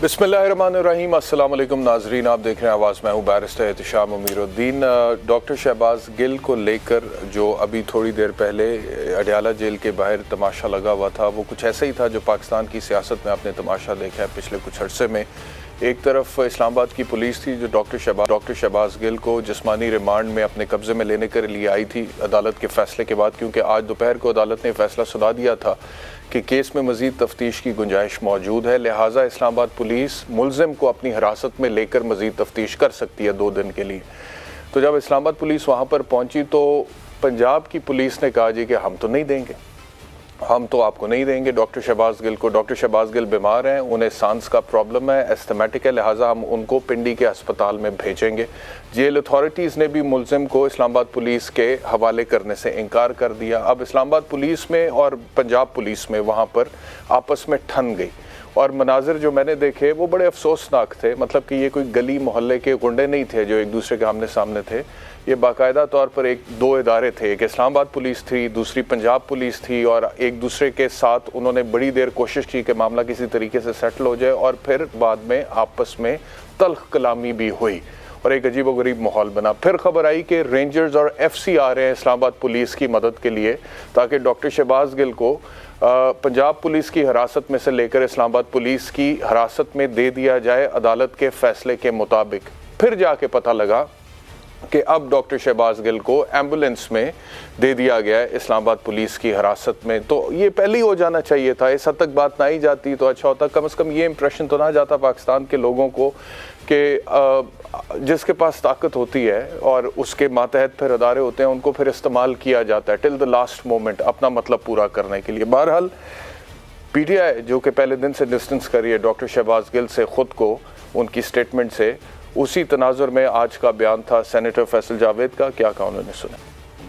बिस्मिल्लाहिर्रहमानिर्रहीम। अस्सलाम वालेकुम नाजरीन, आप देख रहे हैं आवाज़। मैं हूँ बैरिस्टर एहतिशाम अमीरुद्दीन। डॉक्टर शहबाज गिल को लेकर जो अभी थोड़ी देर पहले अडयाला जेल के बाहर तमाशा लगा हुआ था, वो कुछ ऐसा ही था जो पाकिस्तान की सियासत में आपने तमाशा देखा है पिछले कुछ अरसे में। एक तरफ इस्लामाबाद की पुलिस थी जो डॉक्टर शहबाज गिल को जिस्मानी रिमांड में अपने कब्ज़े में लेने के लिए आई थी अदालत के फ़ैसले के बाद, क्योंकि आज दोपहर को अदालत ने फ़ैसला सुना दिया था कि केस में मज़ीद तफ्तीश की गुंजाइश मौजूद है। लिहाजा इस्लामाबाद पुलिस मुलज़िम को अपनी हिरासत में लेकर मज़ीद तफ्तीश कर सकती है 2 दिन के लिए। तो जब इस्लामाबाद पुलिस वहाँ पर पहुँची तो पंजाब की पुलिस ने कहा जी कि हम तो नहीं देंगे, हम तो आपको नहीं देंगे डॉक्टर शहबाज गिल को। डॉक्टर शहबाज गिल बीमार हैं, उन्हें सांस का प्रॉब्लम है, एस्थमेटिक है, लिहाजा हम उनको पिंडी के अस्पताल में भेजेंगे। जेल अथॉरिटीज़ ने भी मुलज़िम को इस्लामाबाद पुलिस के हवाले करने से इनकार कर दिया। अब इस्लामाबाद पुलिस में और पंजाब पुलिस में वहाँ पर आपस में ठन गई और मनाजिर जो मैंने देखे वो बड़े अफसोसनाक थे। मतलब कि ये कोई गली मोहल्ले के गुंडे नहीं थे जो एक दूसरे के आमने सामने थे, ये बाकायदा तौर पर 2 इदारे थे। एक इस्लामाबाद पुलिस थी, दूसरी पंजाब पुलिस थी, और एक दूसरे के साथ उन्होंने बड़ी देर कोशिश की कि मामला किसी तरीके से सेटल हो जाए, और फिर बाद में आपस में तल्ख कलामी भी हुई और एक अजीब व गरीब माहौल बना। फिर खबर आई कि रेंजर्स और FC आ रहे हैं इस्लामाबाद पुलिस की मदद के लिए ताकि डॉक्टर शहबाज गिल को पंजाब पुलिस की हिरासत में से लेकर इस्लामाबाद पुलिस की हिरासत में दे दिया जाए अदालत के फैसले के मुताबिक। फिर जाके पता लगा कि अब डॉक्टर शहबाज गिल को एम्बुलेंस में दे दिया गया है इस्लामाबाद पुलिस की हिरासत में। तो ये पहले ही हो जाना चाहिए था, इस हद तक बात ना ही जाती तो अच्छा होता। कम से कम ये इंप्रेशन तो ना जाता पाकिस्तान के लोगों को कि जिसके पास ताकत होती है और उसके मातहत फिर अदारे होते हैं, उनको फिर इस्तेमाल किया जाता है टिल द लास्ट मोमेंट अपना मतलब पूरा करने के लिए। बहरहाल PTI जो कि पहले दिन से डिस्टेंस कर रही है डॉक्टर शहबाज गिल से ख़ुद को उनकी स्टेटमेंट से, उसी तनाजुर में आज का बयान था सेनेटर फैसल जावेद का। क्या कहा उन्होंने, सुना।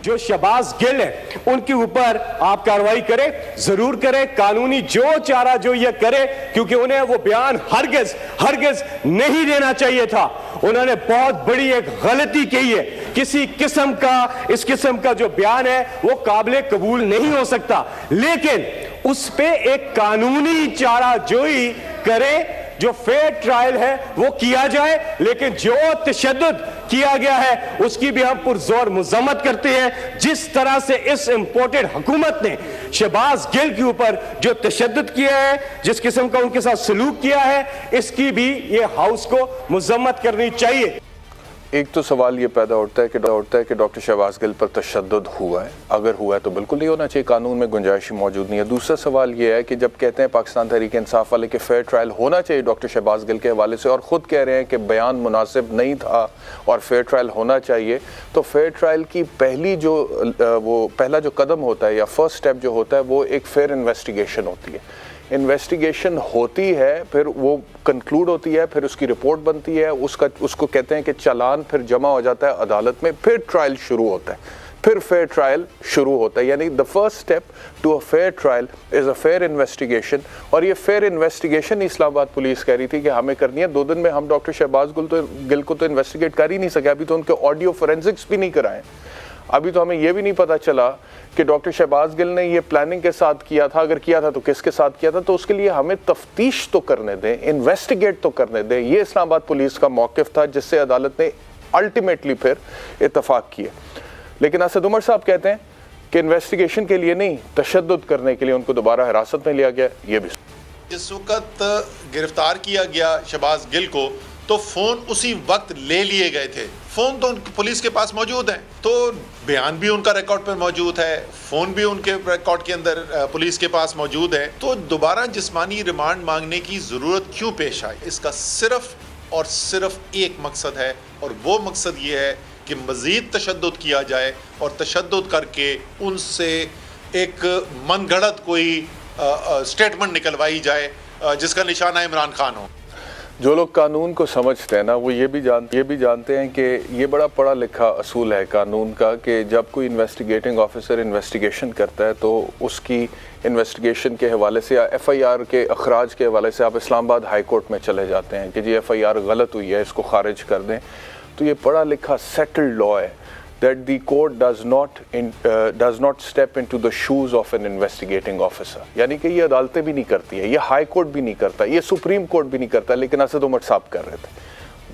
जो शहबाज गिल है उनके ऊपर आप कार्रवाई करें, जरूर करें, कानूनी जो चारा जो ये करे, क्योंकि उन्हें वो बयान हरगिज नहीं देना चाहिए था। उन्होंने बहुत बड़ी एक गलती की है। किसी किस्म का इस किस्म का जो बयान है वो काबिल कबूल नहीं हो सकता, लेकिन उस पे एक कानूनी चारा जोई करे, जो फेयर ट्रायल है वो किया जाए। लेकिन जो तशद्दुद किया गया है उसकी भी हम पुरजोर मजम्मत करते हैं। जिस तरह से इस इंपोर्टेड हुकूमत ने शहबाज गिल के ऊपर जो तशद्दुद किया है, जिस किस्म का उनके साथ सलूक किया है, इसकी भी ये हाउस को मजम्मत करनी चाहिए। एक तो सवाल ये पैदा होता है कि डॉक्टर शहबाज गिल पर तशद्दुद हुआ है, अगर हुआ है तो बिल्कुल नहीं होना चाहिए, कानून में गुंजाइश मौजूद नहीं है। दूसरा सवाल ये है कि जब कहते हैं पाकिस्तान तहरीक इंसाफ वाले कि फेयर ट्रायल होना चाहिए डॉक्टर शहबाज गिल के हवाले से, और ख़ुद कह रहे हैं कि बयान मुनासिब नहीं था और फेयर ट्रायल होना चाहिए, तो फेयर ट्रायल की पहला जो कदम होता है या फर्स्ट स्टेप जो होता है वो एक फेयर इन्वेस्टिगेशन होती है। इन्वेस्टिगेशन होती है, फिर वो कंक्लूड होती है, फिर उसकी रिपोर्ट बनती है, उसको कहते हैं कि चालान फिर जमा हो जाता है अदालत में, फिर ट्रायल शुरू होता है, फिर फेयर ट्रायल शुरू होता है। यानी the first step to a fair trial is a fair investigation. और ये फेयर इन्वेस्टिगेशन इस्लामाबाद पुलिस कह रही थी कि हमें करनी है। 2 दिन में हम डॉक्टर शहबाज गिल को तो इन्वेस्टिगेट कर ही नहीं सके, अभी तो उनके ऑडियो फोरेंसिक्स भी नहीं कराएं। अभी तो हमें यह भी नहीं पता चला कि डॉक्टर शहबाज गिल ने ये प्लानिंग के साथ किया था, अगर किया था तो किसके साथ किया था। तो उसके लिए हमें तफ्तीश तो करने दें, इन्वेस्टिगेट तो करने दें। ये इस्लामाबाद पुलिस का मौक़िफ़ था जिससे अदालत ने अल्टीमेटली फिर इत्तफाक किया। लेकिन असद उमर साहब कहते हैं कि इन्वेस्टिगेशन के लिए नहीं, तशद्दुद करने के लिए उनको दोबारा हिरासत में लिया गया। ये भी जिस वक्त गिरफ्तार किया गया शहबाज गिल को तो फ़ोन उसी वक्त ले लिए गए थे। फ़ोन तो पुलिस के पास मौजूद हैं, तो बयान भी उनका रिकॉर्ड पर मौजूद है, फ़ोन भी उनके रिकॉर्ड के अंदर पुलिस के पास मौजूद है। तो दोबारा जिस्मानी रिमांड मांगने की ज़रूरत क्यों पेश आई? इसका सिर्फ और सिर्फ एक मकसद है, और वो मकसद ये है कि मज़ीद तशद्दुद किया जाए और तशद्दुद करके उनसे एक मनगढ़ंत कोई स्टेटमेंट निकलवाई जाए जिसका निशाना इमरान खान हो। जो लोग कानून को समझते हैं ना, वो ये भी जानते हैं कि ये बड़ा पढ़ा लिखा असूल है कानून का कि जब कोई इन्वेस्टिगेटिंग ऑफिसर इन्वेस्टिगेशन करता है तो उसकी इन्वेस्टिगेशन के हवाले से या FIR के अखराज के हवाले से आप इस्लामाबाद हाई कोर्ट में चले जाते हैं कि जी FIR गलत हुई है, इसको खारिज कर दें। तो ये पढ़ा लिखा सेटल्ड लॉ है that the court does not step into the shoes of an investigating officer. यानी कि ये अदालतें भी नहीं करती है, ये हाई कोर्ट भी नहीं करता, ये सुप्रीम कोर्ट भी नहीं करता, लेकिन असद उमर साहब कर रहे थे।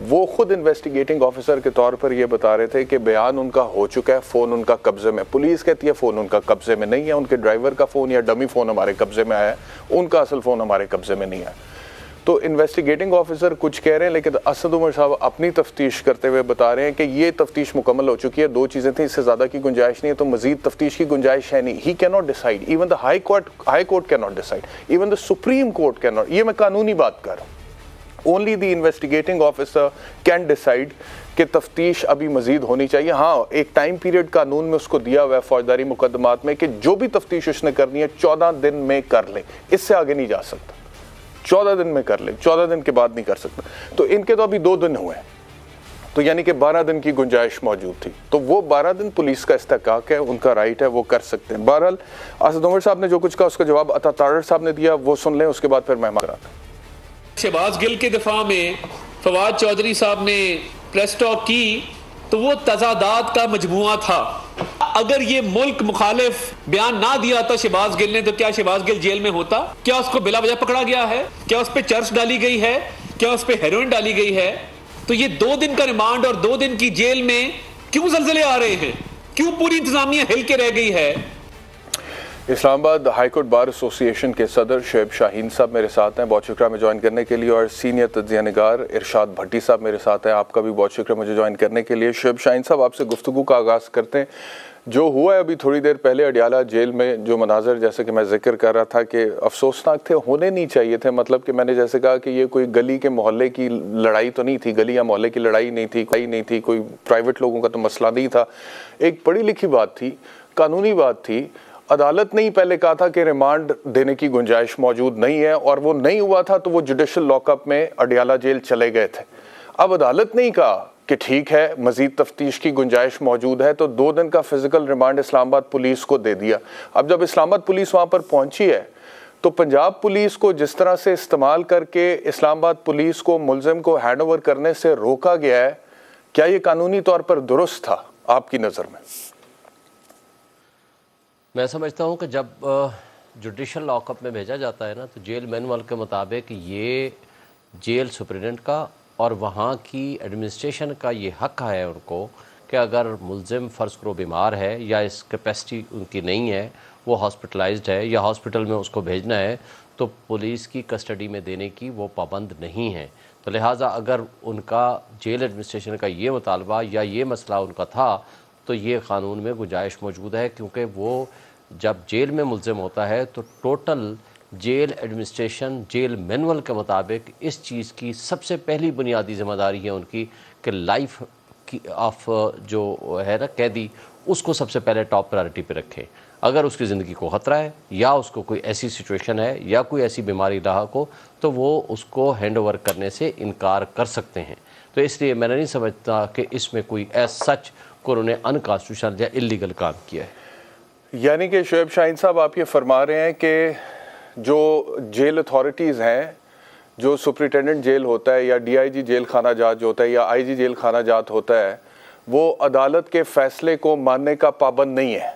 वो खुद इन्वेस्टिगेटिंग ऑफिसर के तौर पर ये बता रहे थे कि बयान उनका हो चुका है, फ़ोन उनका कब्जे में, पुलिस कहती है फ़ोन उनका कब्जे में नहीं है, उनके ड्राइवर का फ़ोन या डमी फ़ोन हमारे कब्जे में आया है, उनका असल फ़ोन हमारे कब्जे में नहीं आया। तो इन्वेस्टिगेटिंग ऑफिसर कुछ कह रहे हैं, लेकिन असद उमर साहब अपनी तफ्तीश करते हुए बता रहे हैं कि ये तफ्तीश मुकम्मल हो चुकी है, 2 चीज़ें थी, इससे ज़्यादा की गुंजाइश नहीं है, तो मजीद तफ्तीश की गुंजाइश है नहीं। He can not decide, even the high court can not decide, even the supreme court can not. ये मैं कानूनी बात कर रहा हूँ। Only the investigating officer can decide कि तफ्तीश अभी मजीद होनी चाहिए। हाँ, एक टाइम पीरियड कानून में उसको दिया हुआ है फौजदारी मुकदमात में कि जो भी तफ्तीश उसने करनी है 14 दिन में कर ले, इससे आगे नहीं जा सकता। 14 दिन में कर ले, 14 दिन के बाद नहीं कर सकता। तो इनके तो अभी 2 दिन हुए, तो यानी कि 12 दिन की गुंजाइश मौजूद थी, तो वो 12 दिन पुलिस का इस्तेहकाक है, उनका राइट है, वो कर सकते हैं। बहरहाल असद उमर साहब ने जो कुछ कहा उसका जवाब अता तारड़ साहब ने दिया, वो सुन लें, उसके बाद फिर मैं मांगता हूं। शहबाज गिल के दिफा में फवाद चौधरी साहब ने प्रेस टॉक की तो वो तजादात का मजमुआ था। अगर ये मुल्क मुखालिफ बयान ना दिया था शहबाज गिल ने, तो क्या शहबाज गिल जेल में होता? क्या उसको बिला वजह पकड़ा गया है? क्या उस पर चर्च डाली गई है? क्या उस पर हेरोइन डाली गई है? तो ये 2 दिन का रिमांड और 2 दिन की जेल में क्यों जल्जले आ रहे हैं? क्यों पूरी इंतजामिया हिल के रह गई है? Islamabad high court bar association के सदर शुएब शाहीन साहब मेरे साथ हैं, बहुत शुक्रिया में ज्वाइन करने के लिए, और सीनियर तज्ज़िया निगार इरशाद भट्टी साहब मेरे साथ हैं, आपका भी बहुत शुक्रिया मुझे ज्वाइन करने के लिए। शुएब शाहीन साहब, आपसे गुफ्तगू का आगाज़ करते हैं। जो हुआ है अभी थोड़ी देर पहले अडियाला जेल में, जो मनाजर जैसे कि मैं जिक्र कर रहा था कि अफसोसनाक थे, होने नहीं चाहिए थे। मतलब कि मैंने जैसे कहा कि ये कोई गली के मोहल्ले की लड़ाई तो नहीं थी, गली या मोहल्ले की लड़ाई नहीं थी, कोई प्राइवेट लोगों का तो मसला नहीं था। एक पढ़ी लिखी बात थी, कानूनी बात थी। अदालत ने ही पहले कहा था कि रिमांड देने की गुंजाइश मौजूद नहीं है, और वो नहीं हुआ था तो वो जुडिशल लॉकअप में अडियाला जेल चले गए थे। अब अदालत ने ही कहा कि ठीक है, मजीद तफ्तीश की गुंजाइश मौजूद है, तो 2 दिन का फिजिकल रिमांड इस्लामाबाद पुलिस को दे दिया। अब जब इस्लामाबाद पुलिस वहाँ पर पहुँची है, तो पंजाब पुलिस को जिस तरह से इस्तेमाल करके इस्लामाबाद पुलिस को मुलजिम को हैंड ओवर करने से रोका गया है, क्या ये कानूनी तौर पर दुरुस्त था आपकी नज़र में? मैं समझता हूँ कि जब जुडिशल लॉकअप में भेजा जाता है ना, तो जेल मैनुअल के मुताबिक ये जेल सुप्रिटेंडेंट का और वहाँ की एडमिनिस्ट्रेशन का ये हक है उनको कि अगर मुलजिम फ़र्ज़ करो बीमार है या इस कैपेसिटी उनकी नहीं है, वो हॉस्पिटलाइज्ड है या हॉस्पिटल में उसको भेजना है, तो पुलिस की कस्टडी में देने की वो पाबंद नहीं है। तो लिहाजा अगर उनका जेल एडमिनिस्ट्रेशन का ये मुतालबा या ये मसला उनका था, तो ये क़ानून में गुंजाइश मौजूद है, क्योंकि वो जब जेल में मुलजिम होता है तो total jail administration jail manual के मुताबिक इस चीज़ की सबसे पहली बुनियादी ज़िम्मेदारी है उनकी कि लाइफ की ऑफ जो है ना कैदी, उसको सबसे पहले टॉप प्रायोरिटी पे रखें। अगर उसकी ज़िंदगी को ख़तरा है या उसको कोई ऐसी सिचुएशन है या कोई ऐसी बीमारी लाहक हो, तो वो उसको हैंड ओवर करने से इनकार कर सकते हैं। तो इसलिए मैंने नहीं समझता कि इसमें कोई सच को उन्होंने अनकॉन्स्टिट्यूशनल या इलीगल काम किया है। यानी कि शुएब शाहीन साहब, आप ये फरमा रहे हैं कि जो जेल अथॉरिटीज़ हैं, जो सुप्रिटेंडेंट जेल होता है या DIG जेल खाना जात होता है या IG जेल खाना जात होता है, वो अदालत के फैसले को मानने का पाबंद नहीं है।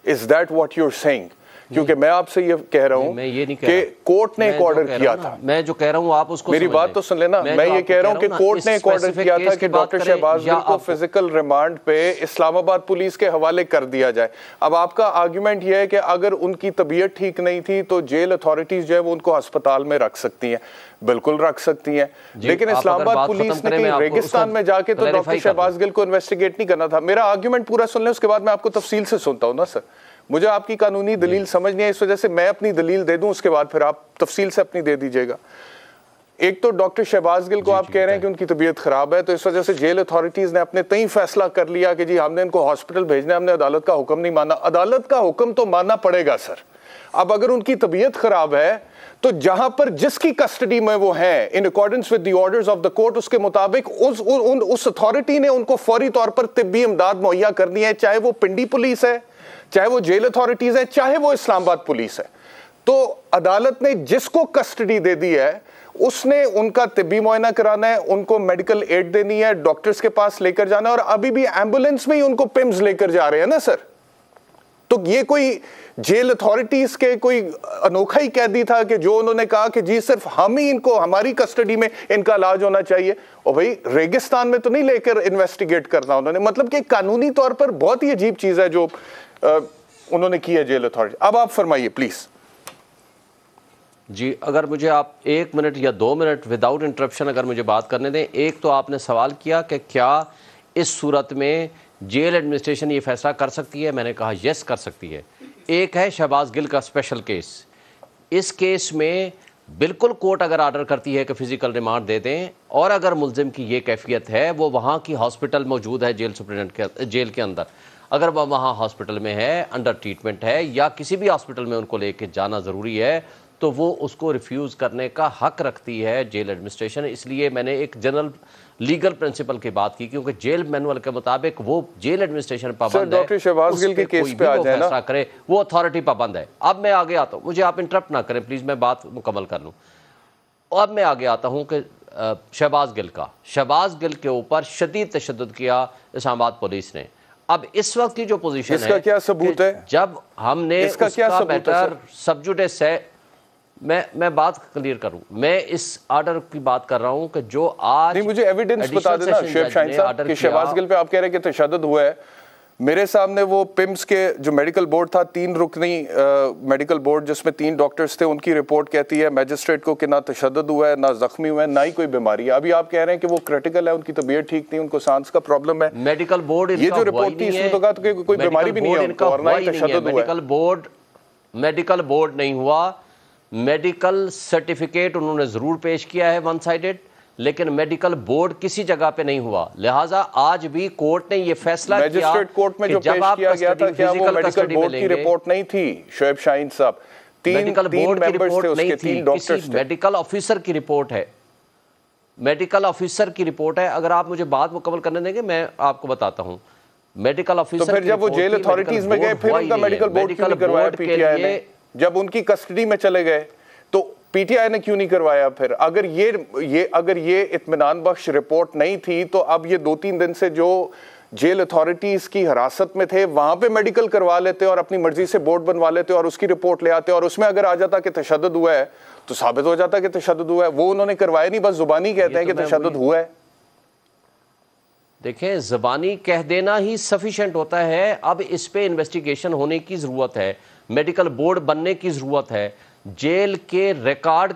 Is that what you are saying? क्योंकि मैं आपसे ये कह रहा हूँ कि कोर्ट ने एक ऑर्डर किया था। मैं जो कह रहा हूँ आप उसको मेरी बात तो सुन लेना। मैं ये कह रहा हूँ कि कोर्ट ने एक ऑर्डर किया था कि डॉक्टर शहबाज गिल को फिजिकल रिमांड पे इस्लामाबाद पुलिस के हवाले कर दिया जाए। अब आपका आर्गुमेंट ये है कि अगर उनकी तबीयत ठीक नहीं थी तो जेल अथॉरिटीज जो है वो उनको अस्पताल में रख सकती हैं, बिल्कुल रख सकती हैं, लेकिन इस्लामाबाद पुलिस ने कहीं रेगिस्तान में जाके तो डॉक्टर शहबाज गिल को इन्वेस्टिगेट नहीं करना था। मेरा आर्गुमेंट पूरा सुन लें, उसके बाद मैं आपको तफसील से सुनता हूँ ना सर। मुझे आपकी कानूनी दलील समझ नहीं है, इस वजह से मैं अपनी दलील दे दूं, उसके बाद फिर आप तफसील से अपनी दे दीजिएगा। एक तो डॉक्टर शहबाज गिल को आप कह रहे हैं कि उनकी तबीयत खराब है, तो इस वजह से जेल अथॉरिटीज ने अपने तय फैसला कर लिया कि जी हमने इनको हॉस्पिटल भेजना है, हमने अदालत का हुक्म नहीं माना। अदालत का हुक्म तो मानना पड़ेगा सर। अब अगर उनकी तबीयत खराब है तो जहां पर जिसकी कस्टडी में वो हैं in accordance with the orders of the court, उसके मुताबिक उस अथॉरिटी ने उनको फौरी तौर पर तिब्बी इमदाद मुहैया करनी है, चाहे वो पिंडी पुलिस है, चाहे वो जेल अथॉरिटीज है, चाहे वो इस्लामाबाद पुलिस है। तो अदालत ने जिसको कस्टडी दे दी है उसने उनका तिब्बी मुआयना कराना है, उनको मेडिकल एड देनी है, डॉक्टर्स के पास लेकर जाना है, और अभी भी एम्बुलेंस में ही उनको पिम्स लेकर जा रहे हैं ना सर। तो ये कोई जेल अथॉरिटीज के कोई अनोखा ही कैदी था कि जो उन्होंने कहा कि जी सिर्फ हम ही इनको, हमारी कस्टडी में इनका इलाज होना चाहिए, और भाई रेगिस्तान में तो नहीं लेकर इन्वेस्टिगेट करना उन्होंने। मतलब कि कानूनी तौर पर बहुत ही अजीब चीज है जो उन्होंने की है जेल अथॉरिटी। अब आप फरमाइए प्लीज। जी, अगर मुझे आप 1 मिनट या 2 मिनट विदाउट इंटरप्शन अगर मुझे बात करने दें। एक तो आपने सवाल किया कि क्या इस सूरत में जेल एडमिनिस्ट्रेशन ये फैसला कर सकती है, मैंने कहा यस कर सकती है। एक है शहबाज गिल का स्पेशल केस। इस केस में बिल्कुल कोर्ट अगर आर्डर करती है कि फिजिकल रिमांड दे दें, और अगर मुल्जिम की ये कैफियत है, वो वहाँ की हॉस्पिटल मौजूद है जेल सुप्रीडेंट के जेल के अंदर, अगर वह वहाँ हॉस्पिटल में है, अंडर ट्रीटमेंट है, या किसी भी हॉस्पिटल में उनको लेके जाना ज़रूरी है, तो वो उसको रिफ्यूज़ करने का हक रखती है जेल एडमिनिस्ट्रेशन। इसलिए मैंने एक जनरल लीगल प्रिंसिपल की बात की, क्योंकि जेल मैनुअल के मुताबिक वो जेल एडमिनिस्ट्रेशन पाबंद है। डॉक्टर शहबाज गिल के केस पे आ जाए ना, फैसला करे वो अथॉरिटी पाबंद है। अब मैं आगे आता हूँ, मुझे आप इंटरप्ट ना करें प्लीज़, मैं बात मुकम्मल कर लूँ। अब मैं आगे आता हूँ कि शहबाज गिल के ऊपर शदीद तशद्दुद किया इस्लामाबाद पुलिस ने। अब इस वक्त की जो पोजीशन है, इसका क्या सबूत है? जब हमने इसका क्या मैटर सब्जुडिस है, मैं बात क्लियर करूं, मैं इस ऑर्डर की बात कर रहा हूं कि जो आज नहीं, मुझे एविडेंस बता देना शेख शाहीन साहब कि शहबाज गिल पे आप कह रहे हैं कि तशद्दुद हुआ है। मेरे सामने वो पिम्स के जो मेडिकल बोर्ड था, 3 रुकनी मेडिकल बोर्ड जिसमें 3 डॉक्टर्स थे, उनकी रिपोर्ट कहती है मैजिस्ट्रेट को कि ना तशद्दुद हुआ है, ना जख्मी हुए हैं, ना ही कोई बीमारी है। अभी आप कह रहे हैं कि वो क्रिटिकल है, उनकी तबीयत ठीक नहीं, उनको सांस का प्रॉब्लम है। मेडिकल बोर्ड ये जो रिपोर्ट थी इसमें तो कहा कि कोई बीमारी भी नहीं है उनको, और ना ही तशद्दुद हुआ है। मेडिकल बोर्ड नहीं हुआ, मेडिकल सर्टिफिकेट उन्होंने ज़रूर पेश किया है वन साइडेड, लेकिन मेडिकल बोर्ड किसी जगह पे नहीं हुआ। लिहाजा आज भी कोर्ट ने ये फैसला किया, मैजिस्ट्रेट कोर्ट में जो पेश किया गया था, क्या वो मेडिकल बोर्ड की रिपोर्ट नहीं थी शोएब शाहीन साहब? मेडिकल बोर्ड की रिपोर्ट नहीं थी, किसी मेडिकल ऑफिसर की रिपोर्ट है, मेडिकल ऑफिसर की रिपोर्ट है। अगर आप मुझे बात मुकम्मल करने देंगे मैं आपको बताता हूँ। मेडिकल ऑफिसर तो फिर जब वो जेल अथॉरिटीज में गए, फिर उनका मेडिकल बोर्ड क्यों नहीं करवाया पीटीआई ने? जब उनकी कस्टडी में चले गए तो पीटीआई ने क्यों नहीं करवाया? फिर अगर ये इत्मीनान बख्श रिपोर्ट नहीं थी, तो अब ये 2-3 दिन से जो जेल अथॉरिटीज की हिरासत में थे वहां पे मेडिकल करवा लेते और अपनी मर्जी से बोर्ड बनवा लेते और उसकी रिपोर्ट ले आते, और उसमें अगर आ जाता कि तशद्दुद हुआ है तो साबित हो जाता कि तशद्दुद हुआ है। वो उन्होंने करवाया नहीं, बस जुबानी कहते हैं कि तशद्दुद हुआ है। देखें, ज़बानी कह देना ही सफिशिएंट होता है। अब इस पे इन्वेस्टिगेशन होने की ज़रूरत है, मेडिकल बोर्ड बनने की ज़रूरत है, जेल के रिकॉर्ड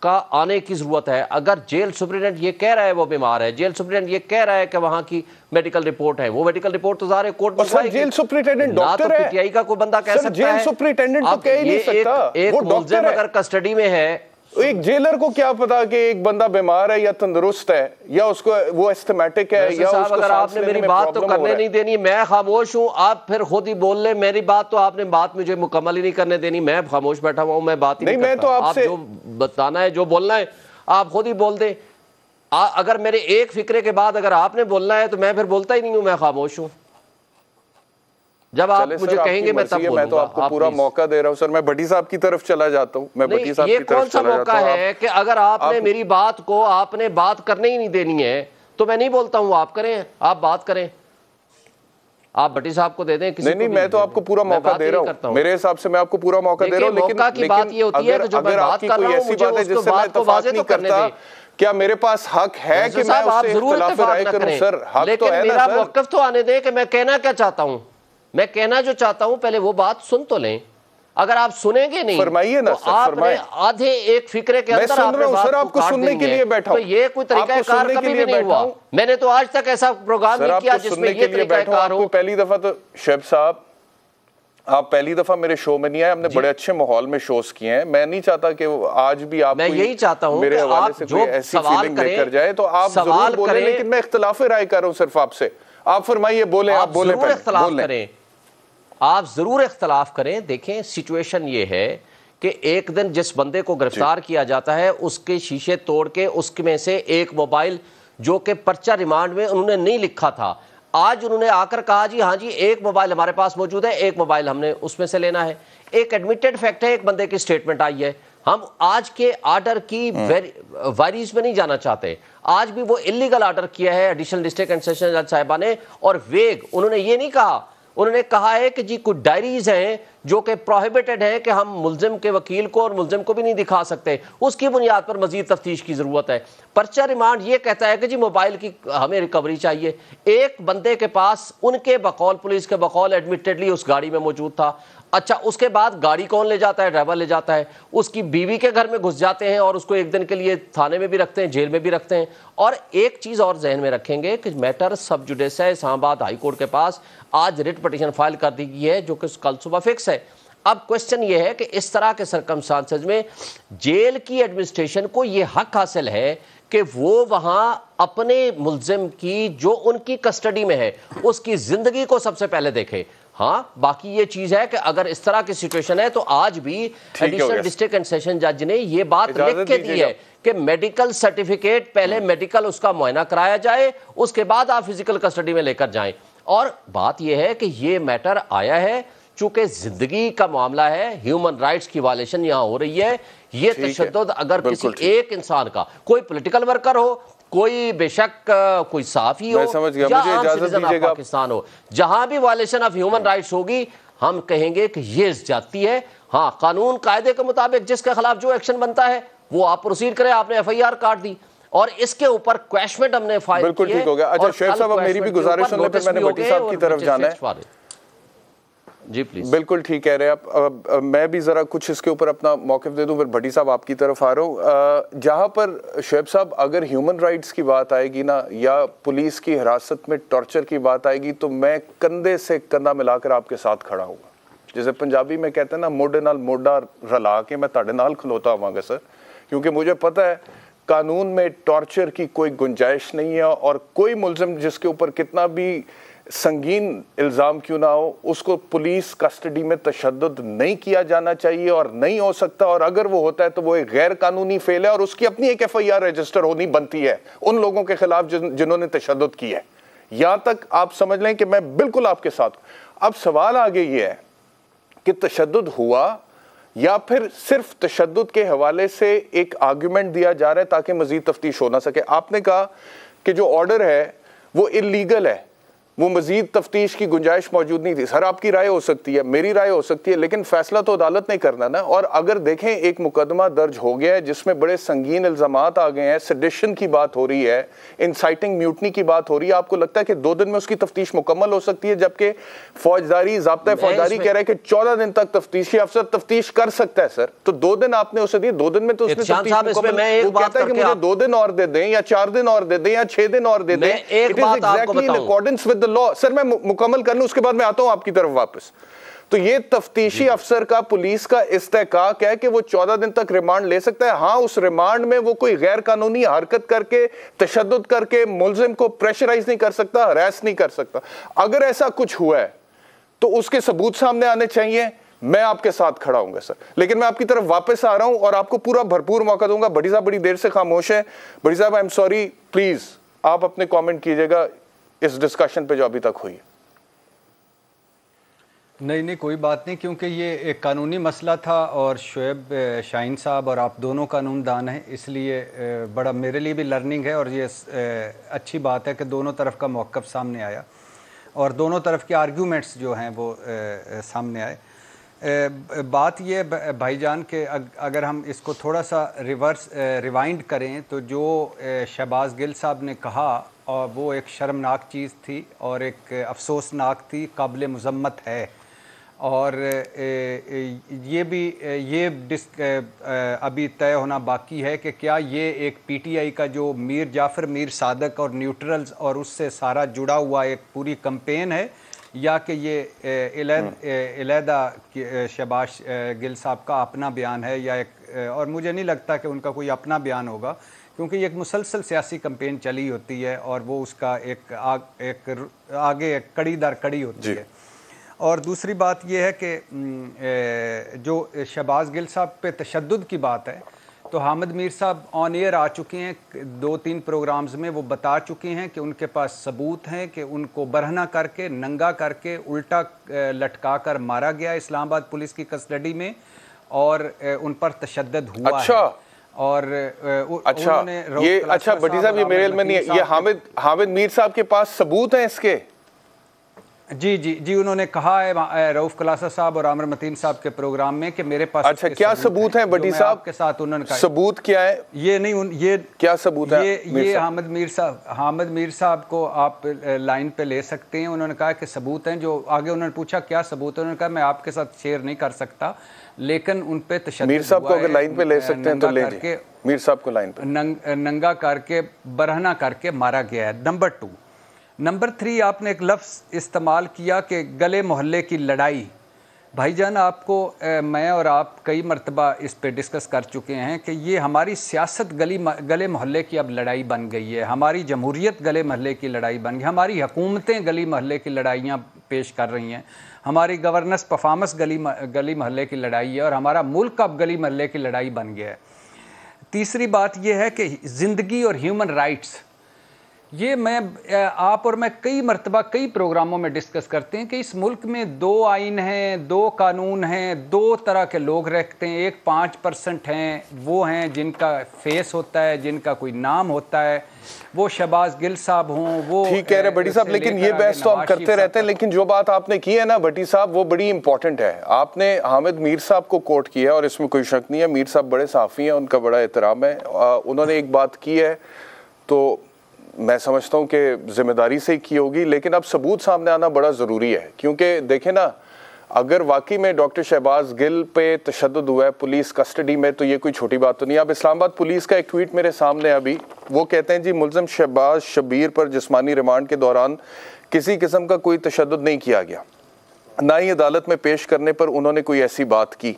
का आने की ज़रूरत है। अगर जेल सुप्रीडेंट ये कह रहा है वो बीमार है, जेल सुप्रीडेंट ये कह रहा है कि वहाँ की मेडिकल रिपोर्ट है, वो मेडिकल रिपोर्ट तो ज़ाहिर है कोर्ट में सर जेल सुप्रीटेंडेंट डॉक्टर है, पीटीआई का कोई बंदा कह सकता है। जेल सुप्रीटेंडेंट तो कह ही नहीं सकता, वो डॉक्टर अगर कस्टडी में है, एक जेलर को क्या पता कि एक बंदा बीमार है या तंदुरुस्त है या उसको वो एस्थमेटिक है या उसको अगर आपने मेरी बात तो करने नहीं देनी, मैं खामोश हूं, आप फिर खुद ही बोल ले। मेरी बात तो आपने बात मुझे मुकम्मल ही नहीं करने देनी, मैं खामोश बैठा हुआ हूं, मैं बात ही नहीं मैं तो आपसे जो बताना है, जो बोलना है आप खुद ही बोल दे। अगर मेरे एक फिक्रे के बाद अगर आपने बोलना है तो मैं फिर बोलता ही नहीं हूं, मैं खामोश हूं। जब आप मुझे कहेंगे मैं तब बोलूंगा। मैं तो आपको पूरा मौका दे रहा हूं सर। मैं भट्टी साहब की तरफ चला जाता हूं, मैं भट्टी साहब की तरफ चला जाता हूं। ये कौन सा मौका है कि अगर आपने मेरी बात को आपने बात करने ही नहीं देनी है तो मैं नहीं बोलता हूं, आप करें, आप बात करें, आप भट्टी साहब को दे दें। नहीं, मैं तो आपको पूरा मौका दे रहा हूं, मेरे हिसाब से मैं आपको पूरा मौका दे रहा हूं। लेकिन मौका की बात ये होती है कि जो मैं बात कर रहा हूं मुझे उस बात को वाज़ेह तो करने दें। क्या मेरे पास हक है कि मैं उससे इख्तिलाफ राय करूं? सर हक तो है ना सर, मेरा मौक़िफ़ तो आने दें कि मैं कहना क्या चाहता हूं। मैं कहना जो चाहता हूं पहले वो बात सुन तो लें। अगर आप सुनेंगे नहीं फरमाइए ना तो आपने आधे एक फिक्रे के अंदर आपने बात आपको सुनने के लिए बैठा हूं, तो ये कोई तरीका कार कभी भी नहीं हुआ। मैंने तो आज तक ऐसा प्रोग्राम नहीं किया जिसमें ये तरीका कार हो। पहली दफा तो शोएब साहब आप पहली दफा मेरे शो में नहीं आए, हमने बड़े अच्छे माहौल में शोज किए हैं। मैं नहीं चाहता कि आज भी आप, मैं यही चाहता हूं मेरे हवाले से कोई ऐसी फीलिंग लेकर जाए, तो आप जरूर बोलें, लेकिन मैं इख्तिलाफ राय कर रहा हूं सिर्फ आपसे। आप फरमाइए, बोले, आप बोले, करें, आप जरूर इख्तलाफ करें। देखें, सिचुएशन ये है कि एक दिन जिस बंदे को गिरफ्तार किया जाता है उसके शीशे तोड़ के उसमें से एक मोबाइल जो कि पर्चा रिमांड में उन्होंने नहीं लिखा था, आज उन्होंने आकर कहा जी हाँ जी एक मोबाइल हमारे पास मौजूद है, एक मोबाइल हमने उसमें से लेना है। एक एडमिटेड फैक्ट है, एक बंदे की स्टेटमेंट आई है। हम आज के आर्डर की वारीज में नहीं जाना चाहते। आज भी वो इलीगल आर्डर किया है एडिशनल डिस्ट्रिक्ट एंड सेशन जज साहिबा ने, और वेग उन्होंने ये नहीं कहा, उन्होंने कहा है कि जी कुछ डायरीज हैं जो कि प्रोहिबिटेड है कि हम मुल्जिम के वकील को और मुल्जिम को भी नहीं दिखा सकते, उसकी बुनियाद पर मजीद तफ्तीश की जरूरत है। पर्चा रिमांड ये कहता है कि जी मोबाइल की हमें रिकवरी चाहिए। एक बंदे के पास उनके बकौल, पुलिस के बकौल, एडमिटेडली उस गाड़ी में मौजूद था। अच्छा, उसके बाद गाड़ी कौन ले जाता है? ड्राइवर ले जाता है। उसकी बीवी के घर में घुस जाते हैं और उसको एक दिन के लिए थाने में भी रखते हैं, जेल में भी रखते हैं। और एक चीज़ और जहन में रखेंगे कि मैटर सब जुडिस है इस्लामाबाद हाई कोर्ट के पास, आज रिट पिटीशन फाइल कर दी गई है जो कि कल सुबह फिक्स है। अब क्वेश्चन ये है कि इस तरह के सर्कमस्टांसेस में जेल की एडमिनिस्ट्रेशन को ये हक हासिल है कि वो वहां अपने मुल्जिम की जो उनकी कस्टडी में है उसकी जिंदगी को सबसे पहले देखे। हाँ, बाकी ये चीज है कि अगर इस तरह की सिचुएशन है तो आज भी एडिशनल डिस्ट्रिक्ट एंड सेशन जज ने ये बात लिख के दी है कि मेडिकल सर्टिफिकेट पहले मेडिकल उसका मुआयना कराया जाए, उसके बाद आप फिजिकल कस्टडी में लेकर जाएं। और बात यह है कि ये मैटर आया है चूंकि जिंदगी का मामला है, ह्यूमन राइट्स की वायलेशन यहां हो रही है। ये तशद्दुद अगर किसी एक इंसान का, कोई पॉलिटिकल वर्कर हो, कोई बेशक कोई साफी हो या आम सिटीजन ऑफ पाकिस्तान हो, जहां भी वायलेशन ऑफ ह्यूमन राइट्स होगी हम कहेंगे कि ये ज्यादती है। हाँ, कानून कायदे के मुताबिक जिसके खिलाफ जो एक्शन बनता है वो आप प्रोसीड करें। आपने FIR काट दी और इसके ऊपर क्वेश्चन हमने फाइल बिल्कुल ठीक हो गया। अच्छा शोएब साहब, अब मेरी भी गुजारिश सुन ले, फिर मैंने भट्टी साहब की तरफ जाना है। जी प्लीज। बिल्कुल ठीक कह रहे हैं आप। मैं भी जरा कुछ इसके ऊपर अपना मौक़िफ़ दे दूं, फिर भट्टी साहब आपकी तरफ आ रहा हूँ। जहाँ पर शोएब साहब अगर ह्यूमन राइट्स की बात आएगी ना, या पुलिस की हिरासत में टॉर्चर की बात आएगी, तो मैं कंधे से कंधा मिलाकर आपके साथ खड़ा हूँ। जैसे पंजाबी में कहते हैं ना, मोढे नाल मोढा रला के मैं तुहाडे नाल खलोता होवांगा सर, क्योंकि मुझे पता है कानून में टॉर्चर की कोई गुंजाइश नहीं है, और कोई मुल्जिम जिसके ऊपर कितना भी संगीन इल्ज़ाम क्यों ना हो, उसको पुलिस कस्टडी में तशद्दुद नहीं किया जाना चाहिए और नहीं हो सकता। और अगर वो होता है तो वो एक गैर कानूनी फेल है और उसकी अपनी एक FIR रजिस्टर होनी बनती है उन लोगों के खिलाफ जिन्होंने तशद्दुद किया है। यहाँ तक आप समझ लें कि मैं बिल्कुल आपके साथ। अब सवाल आगे ये है कि तशद्दुद हुआ या फिर सिर्फ तशद्दुद के हवाले से एक आर्गुमेंट दिया जा रहा है ताकि मजीद तफ्तीश हो ना सके। आपने कहा कि जो ऑर्डर है वो इलीगल है, वो मजीद तफ्तीश की गुंजाइश मौजूद नहीं थी। सर आपकी राय हो सकती है, मेरी राय हो सकती है, लेकिन फैसला तो अदालत ने करना ना। और अगर देखें एक मुकदमा दर्ज हो गया है जिसमें बड़े संगीन इल्जामात आ गए हैं, सेडिशन की बात हो रही है, इंसाइटिंग म्यूटनी की बात हो रही है, आपको लगता है कि 2 दिन में उसकी तफ्तीश मुकम्मल हो सकती है? जबकि फौजदारी ज़ाब्ता फौजदारी कह रहा है कि 14 दिन तक तफ्तीशी अफसर तफ्तीश कर सकता है। सर तो 2 दिन आपने उसे दिए, 2 दिन में तो उसने तफ्तीश मुकम्मल। वो कहता है कि मुझे 2 दिन और दे दें या 4 दिन और दे दें या 6 दिन और दे दें। It is exactly in accordance with the law. Sir मैं मुकम्मल कर लूं, उसके बाद मैं आता हूं आपकी तरफ वापस। तो ये तफ्तीशी अफसर का, पुलिस का इस्तेहकाक है कि वो 14 दिन तक रिमांड ले सकता है। हाँ, उस रिमांड में वो कोई गैर कानूनी हरकत करके, तशद्दुद करके मुल्जिम को प्रेशराइज नहीं कर सकता, हरास नहीं कर सकता। अगर ऐसा कुछ हुआ है तो उसके सबूत सामने आने चाहिए। मैं आपके साथ खड़ा हूंगा सर, लेकिन मैं आपकी तरफ वापस आ रहा हूं और आपको पूरा भरपूर मौका दूंगा। भट्टी साहब बड़ी देर से खामोश है। भट्टी साहब आई एम सॉरी, प्लीज आप अपने कमेंट कीजिएगा इस डिस्कशन पे जो अभी तक हुई है। नहीं कोई बात नहीं, क्योंकि ये एक कानूनी मसला था और शोएब शाहीन साहब और आप दोनों कानूनदान हैं, इसलिए बड़ा मेरे लिए भी लर्निंग है। और ये अच्छी बात है कि दोनों तरफ का मौक़िफ़ सामने आया और दोनों तरफ के आर्ग्यूमेंट्स जो हैं वो सामने आए। बात ये भाईजान के अगर हम इसको थोड़ा सा रिवाइंड करें तो जो शहबाज गिल साहब ने कहा और वो एक शर्मनाक चीज़ थी और एक अफसोसनाक थी, काबिल मज़म्मत है। और ये अभी तय होना बाकी है कि क्या ये एक PTI का जो मीर जाफ़र, मीर सादक और न्यूट्रल्स और उससे सारा जुड़ा हुआ एक पूरी कैंपेन है, या कि ये इलेदा शहबाज गिल साहब का अपना बयान है या एक। और मुझे नहीं लगता कि उनका कोई अपना बयान होगा, क्योंकि ये एक मुसलसल सियासी कैंपेन चली होती है और वो उसका एक आगे एक कड़ी दर कड़ी होती है। और दूसरी बात यह है कि जो शहबाज गिल साहब पे तशद्दुद की बात है, तो हामिद मीर साहब ऑन एयर आ चुके हैं 2-3 प्रोग्राम्स में, वो बता चुके हैं कि उनके पास सबूत हैं कि उनको बरहना करके, नंगा करके, उल्टा लटका कर मारा गया इस्लामाबाद पुलिस की कस्टडी में। और उन पर तशद्दुद हुआ अच्छा है। और अच्छा ये अच्छा भट्टी साहब, ये मेरे में नहीं है, ये हामिद मीर साहब के पास सबूत हैं इसके? जी जी जी, उन्होंने कहा है रऊफ कलासा साहब और आमिर मतीन साहब के प्रोग्राम में कि मेरे पास अच्छा क्या सबूत हैं भट्टी साहब के साथ? उन्होंने कहा सबूत क्या है? ये नहीं ये क्या सबूत है? ये हामिद मीर साहब को आप लाइन पे ले सकते हैं। उन्होंने कहा कि सबूत हैं। जो आगे उन्होंने पूछा क्या सबूत है, उन्होंने कहा मैं आपके साथ शेयर नहीं कर सकता, लेकिन उन पे तशद्दुद। मीर साहब को अगर लाइन पे ले सकते हैं तो ले लीजिए मीर साहब को लाइन पे। नंगा करके बरहना करके मारा गया है। नंबर 3 आपने एक लफ्ज़ इस्तेमाल किया कि गले मोहल्ले की लड़ाई। भाईजान आपको मैं और आप कई मरतबा इस पे डिस्कस कर चुके हैं कि ये हमारी सियासत गले मोहल्ले की अब लड़ाई बन गई है, हमारी जमहूरियत गले मोहल्ले की लड़ाई बन गई, हमारी हुकूमतें गली मोहल्ले की लड़ाइयाँ पेश कर रही हैं, हमारी गवर्नेंस परफॉर्मेंस गली मोहल्ले की लड़ाई है और हमारा मुल्क अब गली मोहल्ले की लड़ाई बन गया है। तीसरी बात यह है कि ज़िंदगी और ह्यूमन राइट्स, ये मैं आप और मैं कई मरतबा कई प्रोग्रामों में डिस्कस करते हैं कि इस मुल्क में 2 आइन हैं, 2 कानून हैं, 2 तरह के लोग रहते हैं। एक 5% हैं, वो हैं जिनका फेस होता है, जिनका कोई नाम होता है, वो शहबाज गिल साहब हों, वो ठीक कह रहे भट्टी साहब, लेकिन ये बहस तो हम करते रहते हैं, लेकिन जो बात आपने की है ना भट्टी साहब वो बड़ी इंपॉर्टेंट है। आपने हामिद मीर साहब को कोट किया और इसमें कोई शक नहीं है, मीर साहब बड़े साफ़ी हैं, उनका बड़ा एहतराम है। उन्होंने एक बात की है तो मैं समझता हूँ कि जिम्मेदारी से ही की होगी, लेकिन अब सबूत सामने आना बड़ा ज़रूरी है। क्योंकि देखें ना, अगर वाकई में डॉक्टर शहबाज गिल पे तशद्दुद हुआ है पुलिस कस्टडी में, तो ये कोई छोटी बात तो नहीं। अब इस्लामाबाद पुलिस का एक ट्वीट मेरे सामने अभी, वो कहते हैं जी मुल्ज़िम शहबाज शबीर पर जिस्मानी रिमांड के दौरान किसी किस्म का कोई तशद्दुद नहीं किया गया, ना ही अदालत में पेश करने पर उन्होंने कोई ऐसी बात की।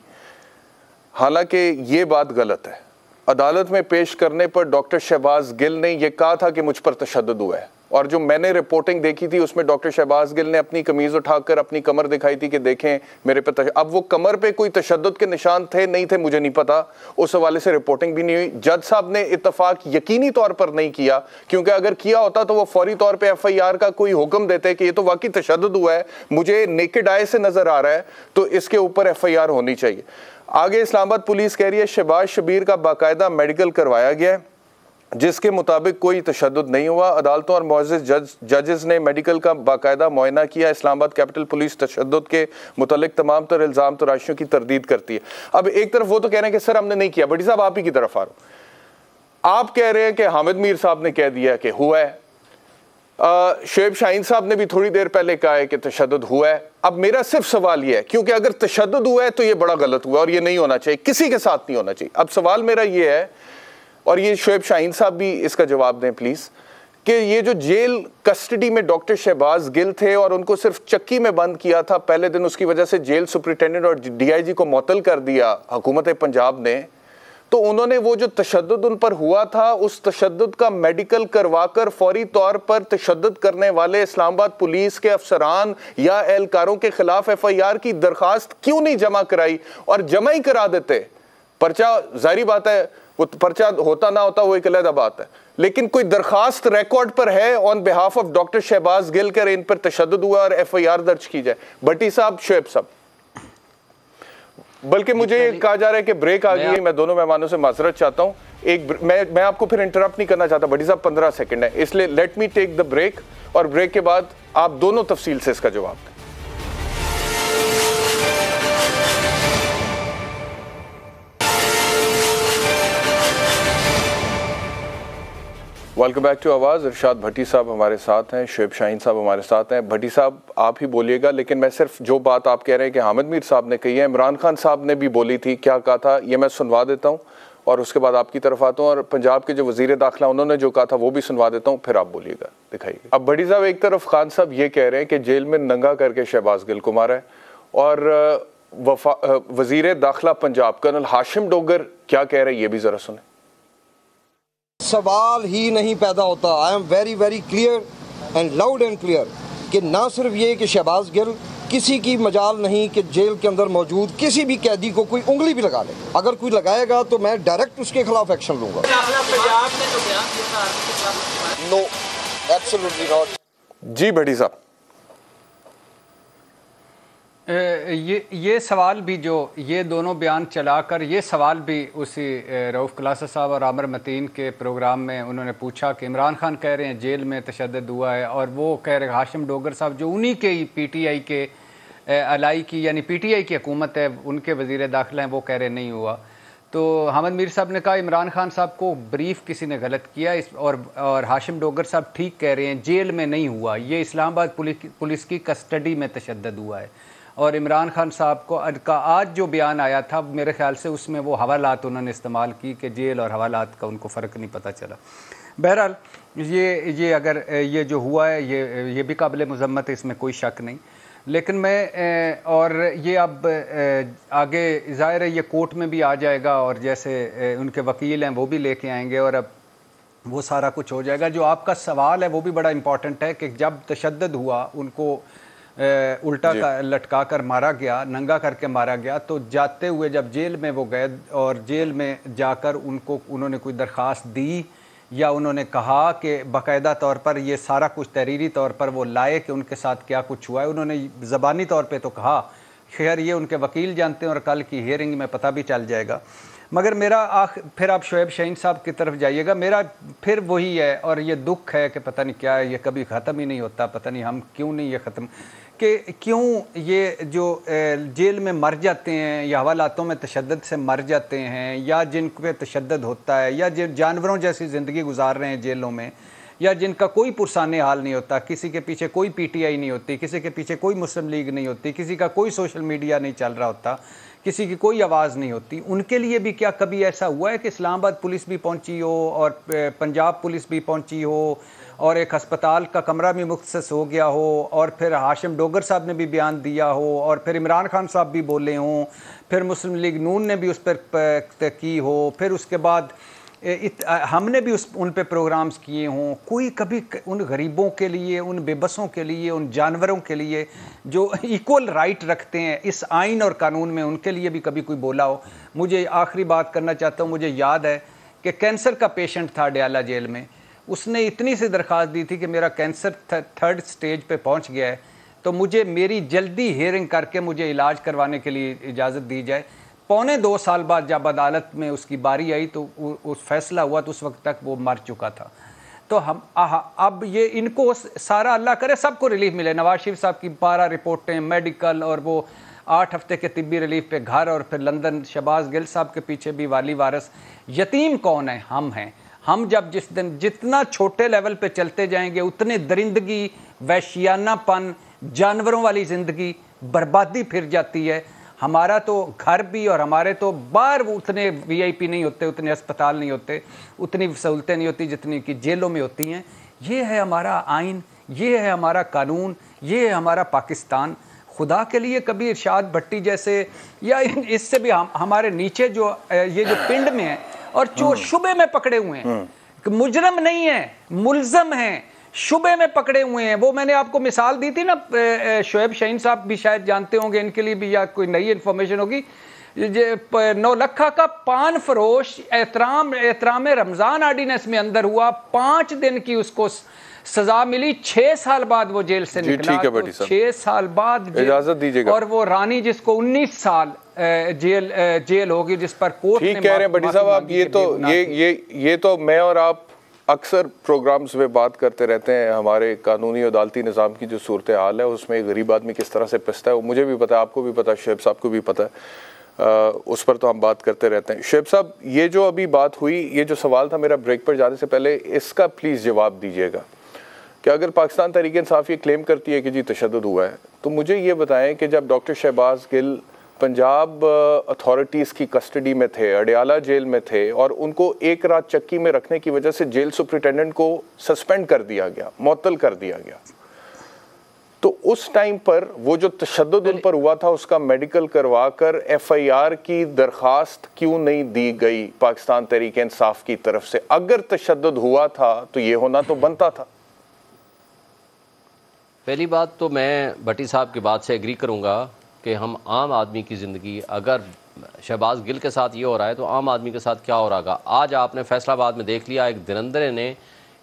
हालांकि ये बात गलत है। अदालत में पेश करने पर डॉक्टर शहबाज गिल ने यह कहा था कि मुझ पर तशद्दुद हुआ है, और जो मैंने रिपोर्टिंग देखी थी उसमें डॉक्टर शहबाज गिल ने अपनी कमीज उठाकर अपनी कमर दिखाई थी कि देखें मेरे पे अब वो कमर पे कोई तशद्दुद के निशान थे नहीं थे मुझे नहीं पता, उस हवाले से रिपोर्टिंग भी नहीं हुई। जज साहब ने इत्तफाक यकीनी तौर पर नहीं किया, क्योंकि अगर किया होता तो वो फौरी तौर पर FIR का कोई हुक्म देते कि ये तो वाकई तशद्दुद हुआ है, मुझे नेकेड आई से नजर आ रहा है, तो इसके ऊपर FIR होनी चाहिए। आगे इस्लामाबाद पुलिस कह रही है शहबाज शबीर का बाकायदा मेडिकल करवाया गया है जिसके मुताबिक कोई तशद्दुद नहीं हुआ। अदालतों और मुअज़्ज़िज़ जजेस ने मेडिकल का बाकायदा मुआयना किया। इस्लामाबाद कैपिटल पुलिस तशद्दुद के मुतालिक तमाम तर इल्ज़ाम तराशियों की तरदीद करती है। अब एक तरफ वो तो कह रहे हैं कि सर हमने नहीं किया, भट्टी साहब आप ही की तरफ आ रहा हूँ। आप कह रहे हैं कि हामिद मीर साहब ने कह दिया कि हुआ है, शुएब शाहीन साहब ने भी थोड़ी देर पहले कहा है कि तशद्दुद हुआ है। अब मेरा सिर्फ सवाल यह है, क्योंकि अगर तशद्दुद हुआ है तो ये बड़ा गलत हुआ और ये नहीं होना चाहिए, किसी के साथ नहीं होना चाहिए। अब सवाल मेरा ये है, और ये शुएब शाहीन साहब भी इसका जवाब दें प्लीज, कि ये जो जेल कस्टडी में डॉक्टर शहबाज गिल थे और उनको सिर्फ चक्की में बंद किया था पहले दिन, उसकी वजह से जेल सुपरिटेंडेंट और DIG को मुअत्तल कर दिया हुकूमत पंजाब ने, तो उन्होंने वो जो तशद्दुद उन पर हुआ था उस तशद्दुद का मेडिकल करवाकर फौरी तौर पर तशद्दुद करने वाले इस्लामाबाद पुलिस के अफसरान या एहलकारों के खिलाफ FIR की दरखास्त क्यों नहीं जमा कराई? और जमा ही करा देते, पर्चा जाहिर बात है वो पर्चा होता ना होता वो एक अलग बात है, लेकिन कोई दरखास्त रिकॉर्ड पर है on behalf of doctor Shahbaz Gill कर इन पर तशद्दुद हुआ और FIR दर्ज की जाए। भट्टी साहब, शुएब साहब, बल्कि मुझे कहा जा रहा है कि ब्रेक आ गई है, मैं दोनों मेहमानों से माजरत चाहता हूं। मैं आपको फिर इंटरप्ट नहीं करना चाहता भट्टी साहब, 15 सेकंड है, इसलिए let me take the break, और ब्रेक के बाद आप दोनों तफसील से इसका जवाब दें। वेलकम बैक टू आवाज़। इरशाद भट्टी साहब हमारे साथ हैं, शुएब शाहीन साहब हमारे साथ हैं। भट्टी साहब आप ही बोलिएगा, लेकिन मैं सिर्फ जो बात आप कह रहे हैं कि हामिद मीर साहब ने कही है, इमरान खान साहब ने भी बोली थी, क्या कहा था ये मैं सुनवा देता हूँ और उसके बाद आपकी तरफ आता हूँ, और पंजाब के जो वज़ीर दाखिला उन्होंने जो कहा था वो भी सुनवा देता हूँ, फिर आप बोलिएगा, दिखाइए। अब भट्टी साहब, एक तरफ खान साहब ये कह रहे हैं कि जेल में नंगा करके शहबाज गिल को मारा है, और वज़ीर दाखिला पंजाब कर्नल हाशिम डोगर क्या कह रहे हैं ये भी ज़रा सुने। सवाल ही नहीं पैदा होता। I am very very clear and loud and clear कि ना सिर्फ ये कि शहबाज गिल, किसी की मजाल नहीं कि जेल के अंदर मौजूद किसी भी कैदी को कोई उंगली भी लगा ले, अगर कोई लगाएगा तो मैं डायरेक्ट उसके खिलाफ एक्शन लूंगा। No, absolutely not. जी भट्टी साहब। ये सवाल भी जो ये दोनों बयान चलाकर ये सवाल भी उसी रऊफ़ क्लासा साहब और आमिर मतीन के प्रोग्राम में उन्होंने पूछा कि इमरान खान कह रहे हैं जेल में तशद्दुद हुआ है, और वो कह रहे हाशिम डोगर साहब जो उन्हीं के ही पीटीआई के अलाई की यानी पीटीआई की हुकूमत है, उनके वज़ीर दाखिला हैं, वो कह रहे नहीं हुआ। तो हामिद मीर साहब ने कहा इमरान खान साहब को ब्रीफ किसी ने गलत किया, और हाशिम डोगर साहब ठीक कह रहे हैं, जेल में नहीं हुआ, ये इस्लामाबाद पुलिस की कस्टडी में तशद्दुद हुआ है। और इमरान खान साहब को आज जो बयान आया था मेरे ख्याल से उसमें वो हवालात उन्होंने इस्तेमाल की कि जेल और हवालात का उनको फ़र्क नहीं पता चला। बहरहाल ये अगर ये जो हुआ है ये भी काबिल मज़म्मत है, इसमें कोई शक नहीं। लेकिन मैं और ये अब आगे ज़ाहिर है ये कोर्ट में भी आ जाएगा, और जैसे उनके वकील हैं वो भी लेके आएंगे, और अब वो सारा कुछ हो जाएगा। जो आपका सवाल है वो भी बड़ा इम्पॉर्टेंट है कि जब तशद्दुद हुआ, उनको उल्टा लटका कर मारा गया, नंगा करके मारा गया, तो जाते हुए जब जेल में वो गए और जेल में जाकर उन्होंने कोई दरख्वास्त दी या उन्होंने कहा कि बाकायदा तौर पर ये सारा कुछ तहरीरी तौर पर वो लाए कि उनके साथ क्या कुछ हुआ है। उन्होंने ज़बानी तौर पे तो कहा, खैर ये उनके वकील जानते हैं और कल की हियरिंग में पता भी चल जाएगा। मगर मेरा फिर आप शोएब शाहीन साहब की तरफ जाइएगा, मेरा फिर वही है, और ये दुख है कि पता नहीं क्या है, ये कभी ख़त्म ही नहीं होता, पता नहीं हम क्यों नहीं ये ख़त्म, कि क्यों ये जो जेल में मर जाते हैं या हवालातों में तशद्दुद से मर जाते हैं, या जिन पे तशद्दुद होता है, या जिन जानवरों जैसी ज़िंदगी गुजार रहे हैं जेलों में, या जिनका कोई पुरसाने हाल नहीं होता, किसी के पीछे कोई पीटीआई नहीं होती, किसी के पीछे कोई मुस्लिम लीग नहीं होती, किसी का कोई सोशल मीडिया नहीं चल रहा होता, किसी की कोई आवाज़ नहीं होती, उनके लिए भी क्या कभी ऐसा हुआ है कि इस्लामाबाद पुलिस भी पहुंची हो और पंजाब पुलिस भी पहुंची हो और एक हस्पताल का कमरा भी मुख्तस हो गया हो, और फिर हाशिम डोगर साहब ने भी बयान दिया हो, और फिर इमरान खान साहब भी बोले हों, फिर मुस्लिम लीग नून ने भी उस पर की हो, फिर उसके बाद हमने भी उन पे प्रोग्राम्स किए हों, कोई कभी उन गरीबों के लिए, उन बेबसों के लिए, उन जानवरों के लिए जो इक्वल राइट रखते हैं इस आइन और कानून में, उनके लिए भी कभी कोई बोला हो। मुझे आखिरी बात करना चाहता हूँ, मुझे याद है कि कैंसर का पेशेंट था अडयाला जेल में, उसने इतनी सी दरख्वास्त दी थी कि मेरा कैंसर 3rd स्टेज पे पहुंच गया है, तो मुझे मेरी जल्दी हियरिंग करके मुझे इलाज करवाने के लिए इजाज़त दी जाए। 2.25 साल बाद जब अदालत में उसकी बारी आई तो उस फैसला हुआ, तो उस वक्त तक वो मर चुका था। तो हम अब ये इनको सारा अल्लाह करे सबको रिलीफ मिले। नवाज शरीफ साहब की 12 रिपोर्टें मेडिकल, और वो 8 हफ्ते के तिब्बी रिलीफ पे घर, और फिर लंदन शहबाज गिल साहब के पीछे भी वाली वारस। यतीम कौन है? हम हैं। हम जब जिस दिन जितना छोटे लेवल पे चलते जाएंगे उतने दरिंदगी, वैश्यानापन, जानवरों वाली ज़िंदगी, बर्बादी फिर जाती है। हमारा तो घर भी और हमारे तो बाहर उतने वीआईपी नहीं होते, उतने अस्पताल नहीं होते, उतनी सहूलतें नहीं होती जितनी कि जेलों में होती हैं। ये है हमारा आइन, ये है हमारा कानून, ये है हमारा पाकिस्तान। खुदा के लिए कभी इरशाद भट्टी जैसे या इससे भी हमारे नीचे जो ये जो पिंड में है और जो शुबे में पकड़े हुए हैं, मुजरम नहीं है, मुल्जम हैं, शुबे में पकड़े हुए हैं। वो मैंने आपको मिसाल दी थी ना, शोएब शाहीन साहब भी शायद जानते होंगे, इनके लिए भी या कोई नई इन्फॉर्मेशन होगी। 9 लखा का पान फरोश एहतराम रमज़ान आर्डिनेंस में अंदर हुआ, 5 दिन की उसको सजा मिली, 6 साल बाद वो जेल से निकला। तो 6 साल बाद इजाजत दीजिएगा। और वो रानी जिसको 19 साल जेल होगी, जिस पर कोर्ट ने ठीक कह रहे हैं भट्टी साहब आप। ये तो मैं और आप अक्सर प्रोग्राम्स में बात करते रहते हैं, हमारे कानूनी अदालती निज़ाम की जो सूरत हाल है उसमें एक गरीब आदमी किस तरह से पिसता है, वो मुझे भी पता है, आपको भी पता है, शोएब साहब को भी पता है, उस पर तो हम बात करते रहते हैं। शोएब साहब, ये जो अभी बात हुई, ये जो सवाल था मेरा ब्रेक पर जाने से पहले, इसका प्लीज़ जवाब दीजिएगा कि अगर पाकिस्तान तहरीक इंसाफ ये क्लेम करती है कि जी तशद्दुद हुआ है, तो मुझे ये बताएं कि जब डॉक्टर शहबाज गिल पंजाब अथॉरिटीज़ की कस्टडी में थे, अडयाला जेल में थे, और उनको एक रात चक्की में रखने की वजह से जेल सुपरिटेंडेंट को सस्पेंड कर दिया गया, मुअत्तल कर दिया गया, तो उस टाइम पर वो जो तशद्दुद उन पर हुआ था उसका मेडिकल करवा कर FIR की दरख्वास्त क्यों नहीं दी गई पाकिस्तान तहरीक इंसाफ की तरफ से? अगर तशद्दुद हुआ था तो ये होना तो बनता था। पहली बात तो मैं भट्टी साहब की बात से एग्री करूँगा कि हम आम आदमी की ज़िंदगी, अगर शहबाज गिल के साथ ये हो रहा है तो आम आदमी के साथ क्या हो रहा है। आज आपने फैसलाबाद में देख लिया, एक दरिंदे ने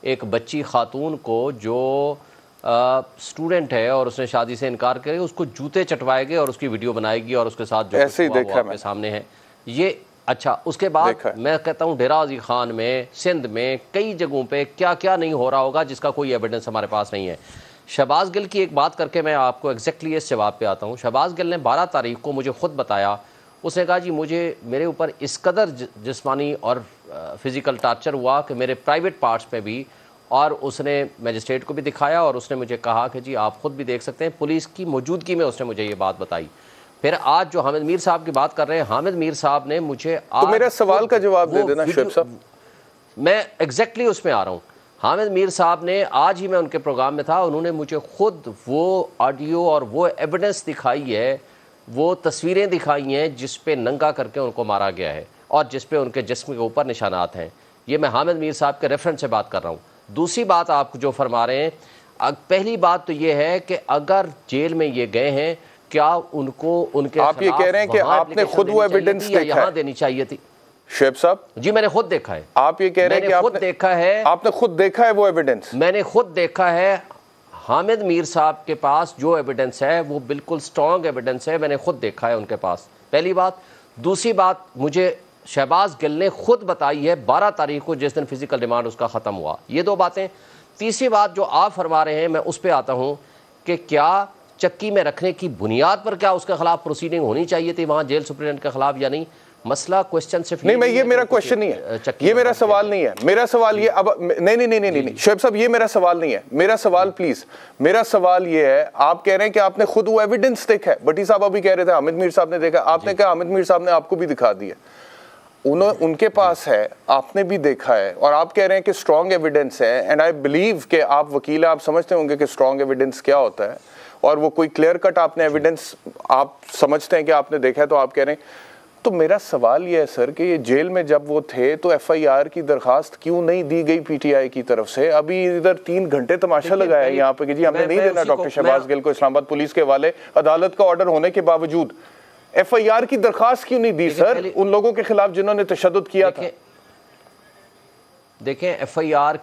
एक बच्ची खातून को जो स्टूडेंट है और उसने शादी से इनकार करे, उसको जूते चटवाए गए और उसकी वीडियो बनाएगी और उसके साथ जो ऐसे ही देखा आपके सामने है ये। अच्छा, उसके बाद मैं कहता हूँ डेरा गाजी खान में, सिंध में, कई जगहों पे क्या क्या नहीं हो रहा होगा जिसका कोई एविडेंस हमारे पास नहीं है। शहबाज गिल की एक बात करके मैं आपको एग्जैक्टली इस जवाब पे आता हूँ। शहबाज गिल ने 12 तारीख को मुझे खुद बताया, उसने कहा जी मेरे ऊपर इस कदर जिस्मानी और फिज़िकल टार्चर हुआ कि मेरे प्राइवेट पार्ट्स पे भी, और उसने मजिस्ट्रेट को भी दिखाया और उसने मुझे कहा कि जी आप खुद भी देख सकते हैं, पुलिस की मौजूदगी में उसने मुझे ये बात बताई। फिर आज जो हामिद मीर साहब की बात कर रहे हैं, हामिद मीर साहब ने मुझे तो मेरा सवाल का जवाब दे देना शुएब साहब। मैं एग्जैक्टली उसमें आ रहा हूँ। हामिद मीर साहब ने, आज ही मैं उनके प्रोग्राम में था, उन्होंने मुझे खुद वो ऑडियो और वो एविडेंस दिखाई है, वो तस्वीरें दिखाई हैं जिस पे नंगा करके उनको मारा गया है और जिस पे उनके जिस्म के ऊपर निशानात हैं। ये मैं हामिद मीर साहब के रेफरेंस से बात कर रहा हूँ। दूसरी बात आप जो फरमा रहे हैं, पहली बात तो ये है कि अगर जेल में ये गए हैं, क्या उनको उनके आप ये कह रहे हैं कि आपने खुद वो एविडेंस देखा है? यहाँ देनी चाहिए थी शुएब साहब जी। मैंने खुद देखा है। आप ये कह रहे हैं कि आपने देखा है? आपने खुद देखा है वो एविडेंस? मैंने खुद देखा है। हामिद मीर साहब के पास जो एविडेंस है वो बिल्कुल स्ट्रॉन्ग एविडेंस है, मैंने खुद देखा है उनके पास, पहली बात। दूसरी बात मुझे शहबाज गिल ने खुद बताई है 12 तारीख को, जिस दिन फिजिकल रिमांड उसका ख़त्म हुआ। ये दो बातें। तीसरी बात जो आप फरमा रहे हैं, मैं उस पर आता हूँ कि क्या चक्की में रखने की बुनियाद पर क्या उसके खिलाफ प्रोसीडिंग होनी चाहिए थी वहाँ जेल सुप्रीडेंट के खिलाफ या नहीं? मसला क्वेश्चन सिर्फ नहीं, मैं ये मेरा क्वेश्चन नहीं है, ये मेरा सवाल नहीं है। मेरा सवाल ये अब नहीं शुएब साहब, ये मेरा सवाल नहीं है। मेरा सवाल प्लीज, मेरा सवाल ये है, आप कह रहे हैं कि आपने खुद वो एविडेंस देखा है। भट्टी साहब अभी कह रहे थे हामिद मीर साहब ने देखा, आपने कहा हामिद मीर साहब ने आपको भी दिखा दिया, उनके पास है, आपने भी देखा है, और आप कह रहे हैं कि स्ट्रॉन्ग एविडेंस है। एंड आई बिलीव कि आप वकील हैं, आप समझते होंगे कि स्ट्रॉन्ग एविडेंस क्या होता है, और वो कोई क्लियर कट आपने एविडेंस आप समझते हैं कि आपने देखा है, तो आप कह रहे हैं। तो मेरा सवाल ये है सर कि ये जेल में जब वो थे तो FIR की दरखास्त क्यों नहीं दी गई PTI की तरफ से? अभी इधर 3 घंटे तमाशा लगाया है यहाँ पे कि जी हमने नहीं देना डॉक्टर शहबाज गिल को इस्लामाबाद पुलिस के हवाले, अदालत का ऑर्डर होने के बावजूद। FIR की दरखास्त क्यों नहीं दी सर उन लोगों के खिलाफ जिन्होंने तशद्दुद किया था? देखें, FIR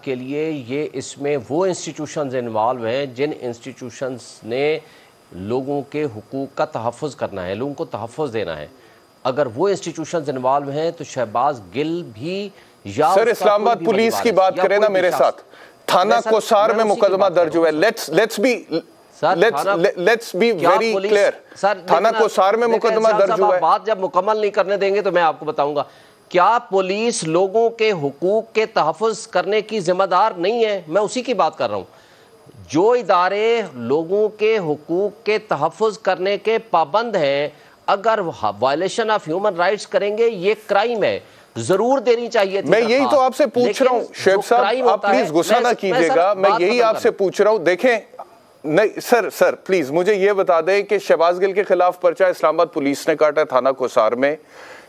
के लिए ये इसमें वो इंस्टीट्यूशंस इन्वॉल्व हैं जिन इंस्टीट्यूशंस ने लोगों के हुकूक का तहफ़्फ़ुज़ करना है, लोगों को तहफ़्फ़ुज़ देना है। अगर वो इंस्टीट्यूशंस इन्वॉल्व हैं तो शहबाज गिल भी या सर इस्लामाबाद पुलिस की बात करें ना मेरे साथ, थाना कोसार में मुकदमा दर्ज हुआ है। लेट्स बी वेरी क्लियर, थाना कोसार में मुकदमा दर्ज हुआ है। बात जब मुकम्मल नहीं करने देंगे तो मैं आपको बताऊंगा, क्या पुलिस लोगों के हुकूक के तहफ़्फ़ुज़ करने की जिम्मेदार नहीं है? मैं उसी की बात कर रहा हूँ। जो इदारे लोगों के हुकूक के तहफ़्फ़ुज़ करने के पाबंद हैं, अगर वायलेशन ऑफ ह्यूमन राइट्स करेंगे, ये क्राइम है, जरूर देनी चाहिए थी। मैं यही तो आपसे पूछ रहा हूँ शुएब साहब, आप प्लीज गुस्सा ना कीजिएगा, मैं यही आपसे पूछ रहा हूँ। देखें, नहीं सर प्लीज मुझे ये बता दें कि शहबाज गिल के खिलाफ पर्चा इस्लामाबाद पुलिस ने काटा थाना कोसार में।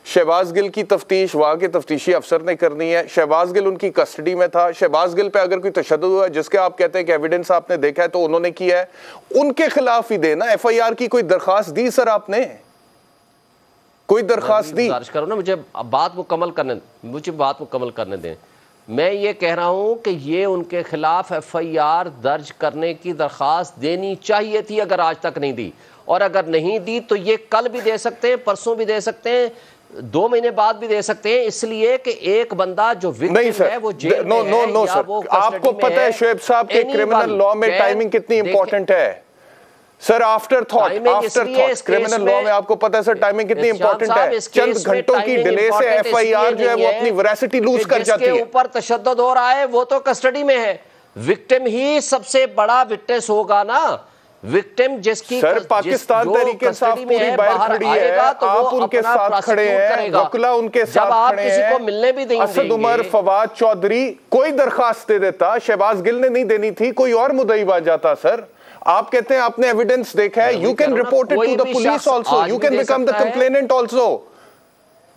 शहबाज गिल की तफ्तीश वहाँ के तफ्तीशी अफसर ने करनी है। शहबाज गिल उनकी कस्टडी में था। शहबाज गिल पे अगर कोई तशद्दुद हुआ जिसके आप कहते हैं कि एविडेंस आपने देखा है तो उन्होंने किया है, उनके खिलाफ ही देना। FIR की कोई दरखास्त दी सर आपने? कोई दरखास्त दी? करो ना, मुझे बात मुकम्मल करने दें। मैं ये कह रहा हूँ कि ये उनके खिलाफ FIR दर्ज करने की दरखास्त देनी चाहिए थी, अगर आज तक नहीं दी, और अगर नहीं दी तो ये कल भी दे सकते हैं, परसों भी दे सकते हैं, 2 महीने बाद भी दे सकते हैं, इसलिए कि एक बंदा जो विक्टिम है वो जेल में है या वो आपको पता है शुएब साहब के क्रिमिनल लॉ में टाइमिंग कितनी इंपॉर्टेंट है sir? After thought criminal law में आपको पता है सर टाइमिंग कितनी इंपॉर्टेंट है। चंद घंटों की डिले से FIR जो है वो अपनी वेरासिटी लूज कर जाती है। जिसके ऊपर तशद्दुद हो रहा है वो तो कस्टडी में है, विक्टिम ही सबसे बड़ा विटनेस होगा ना। विक्टिम जिसकी सर पाकिस्तान तहरीक इंसाफ पूरी बाहर खड़ी है, आप उनके साथ खड़े हैं, वकला उनके साथ खड़े हैं, किसी को मिलने भी देंगे। असद उमर, फवाद चौधरी, कोई दरखास्त दे देता, शहबाज गिल ने नहीं देनी थी, कोई और मुद्दई आ जाता। सर आप कहते हैं आपने एविडेंस देखा है, you can report it to the police also, you can become the complainant also.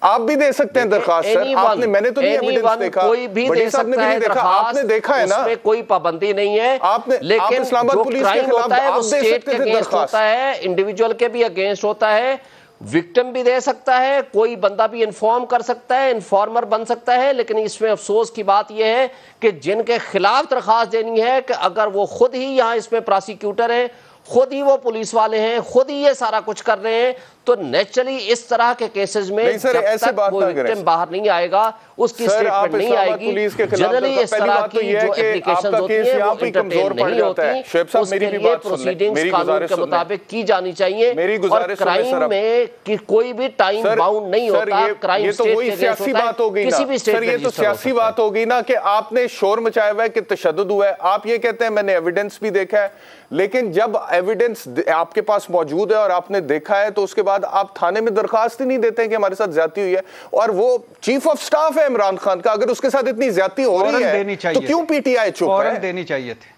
आप भी दे सकते हैं दरखास्त सर, आपने, मैंने तो नहीं एविडेंस देखा, कोई भी दे सकता है देखा, आपने देखा है ना, उसमें कोई पाबंदी नहीं है। आपने, लेकिन इस्लामाबाद पुलिस के खिलाफ आप दे सकते हैं दरखास्त, होता है इंडिविजुअल के भी अगेंस्ट होता है, विक्टिम भी दे सकता है, कोई बंदा भी इन्फॉर्म कर सकता है, इन्फॉर्मर बन सकता है। लेकिन इसमें अफसोस की बात यह है कि जिनके खिलाफ दरख्वास्त देनी है कि अगर वो खुद ही यहाँ इसमें प्रोसिक्यूटर हैं, खुद ही वो पुलिस वाले हैं, खुद ही ये सारा कुछ कर रहे हैं, तो नेचुरली इस तरह के केसेस में जब तक वो विक्टिम बाहर नहीं आएगा, उसकी स्टेटमेंट नहीं आएगी। जनरली इस तरह की जो एप्लीकेशंस होती हैं वो एंटरटेन नहीं होती, उसके लिए प्रोसीडिंग्स कानून के मुताबिक की जानी चाहिए। और क्राइम में कि कोई भी टाइम बाउंड नहीं होता, क्राइम स्टेट के अगेंस्ट होता है, किसी भी स्टेट में। ये तो सियासी बात होगी ना कि आपने शोर मचाया हुआ है कि तशद्दुद हुआ है, आप ये कहते हैं मैंने एविडेंस भी देखा है, लेकिन जब एविडेंस आपके पास मौजूद है और आपने देखा है तो उसके बाद आप थाने में दरखास्त ही नहीं देते हैं कि हमारे साथ ज्यादती हुई है। और वो चीफ ऑफ स्टाफ है इमरान खान का, अगर उसके साथ इतनी ज्यादती हो रही है तो क्यों पीटीआई चुप है? देनी चाहिए थी।